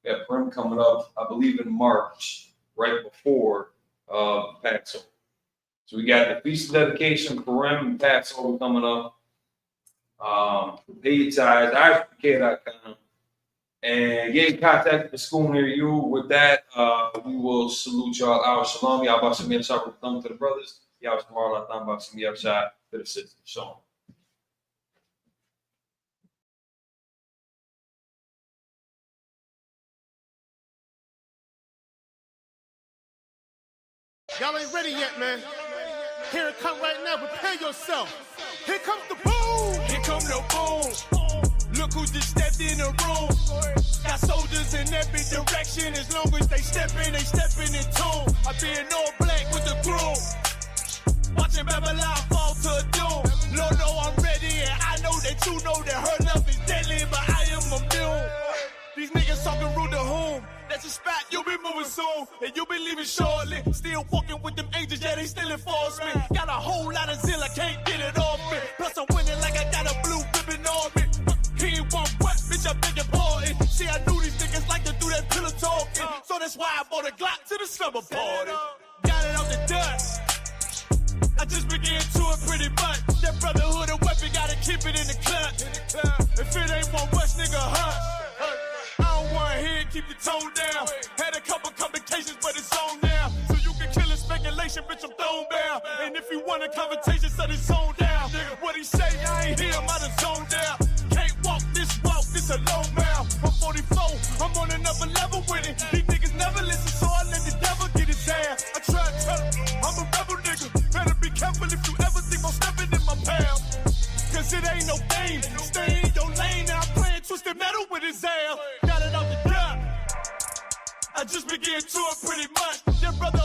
S7: We have Purim coming up, I believe, in March, right before Passover. So we got the Feast of Dedication, Purim, and Passover coming up. Pay your tithes, Isupk.com. And get in contact with the school near you. With that, we will salute y'all. Our shalom. Y'all about to me shot with thumb to the brothers. Y'all tomorrow, I'm about to me shot to the sisters. Shalom.
S6: Y'all ain't ready yet, man. Here it come right now. Prepare yourself. Here comes the boom. Here come the boom. Look who just stepped in the room. Got soldiers in every direction. As long as they stepping in tune. I been all black with the groom. Watching Babylon fall to doom. Lord know I'm ready and I know that you know that her love is deadly, but I am immune. These niggas talking rude to whom? That at your spot, you'll be moving soon, and you'll be leaving shortly. Still walking with them angels, yeah, they still enforcement. Got a whole lot of zeal, I can't get it off me. Plus I'm winning like I got a blue ribbon on me. He ain't want what, bitch, I beg your pardon. See, I knew these niggas like to do that pillow talking, so that's why I bought a Glock to the slumber party. Got it out the dust. I just been getting to it pretty much. That brotherhood of weapon, gotta keep it in the club. If it ain't one West nigga, I don't wanna hear it, keep the tone down. Had a couple complications, but it's on now. So you can kill it, speculation, bitch, I'm thrown down. And if you want a conversation, set his zone down. What he say, I ain't hear him, I done zoned down. Can't walk, this a low mouth. I'm 44, I'm on another level with it. These niggas never listen, so I let the devil get his ass. I try to tell him, I'm a rebel nigga. Better be careful if you ever think I'm stepping in my path. Cause it ain't no game, stay in your lane. Now I'm playing twisted metal with his ass. Got it out the gut. I just been getting to it pretty much. That brother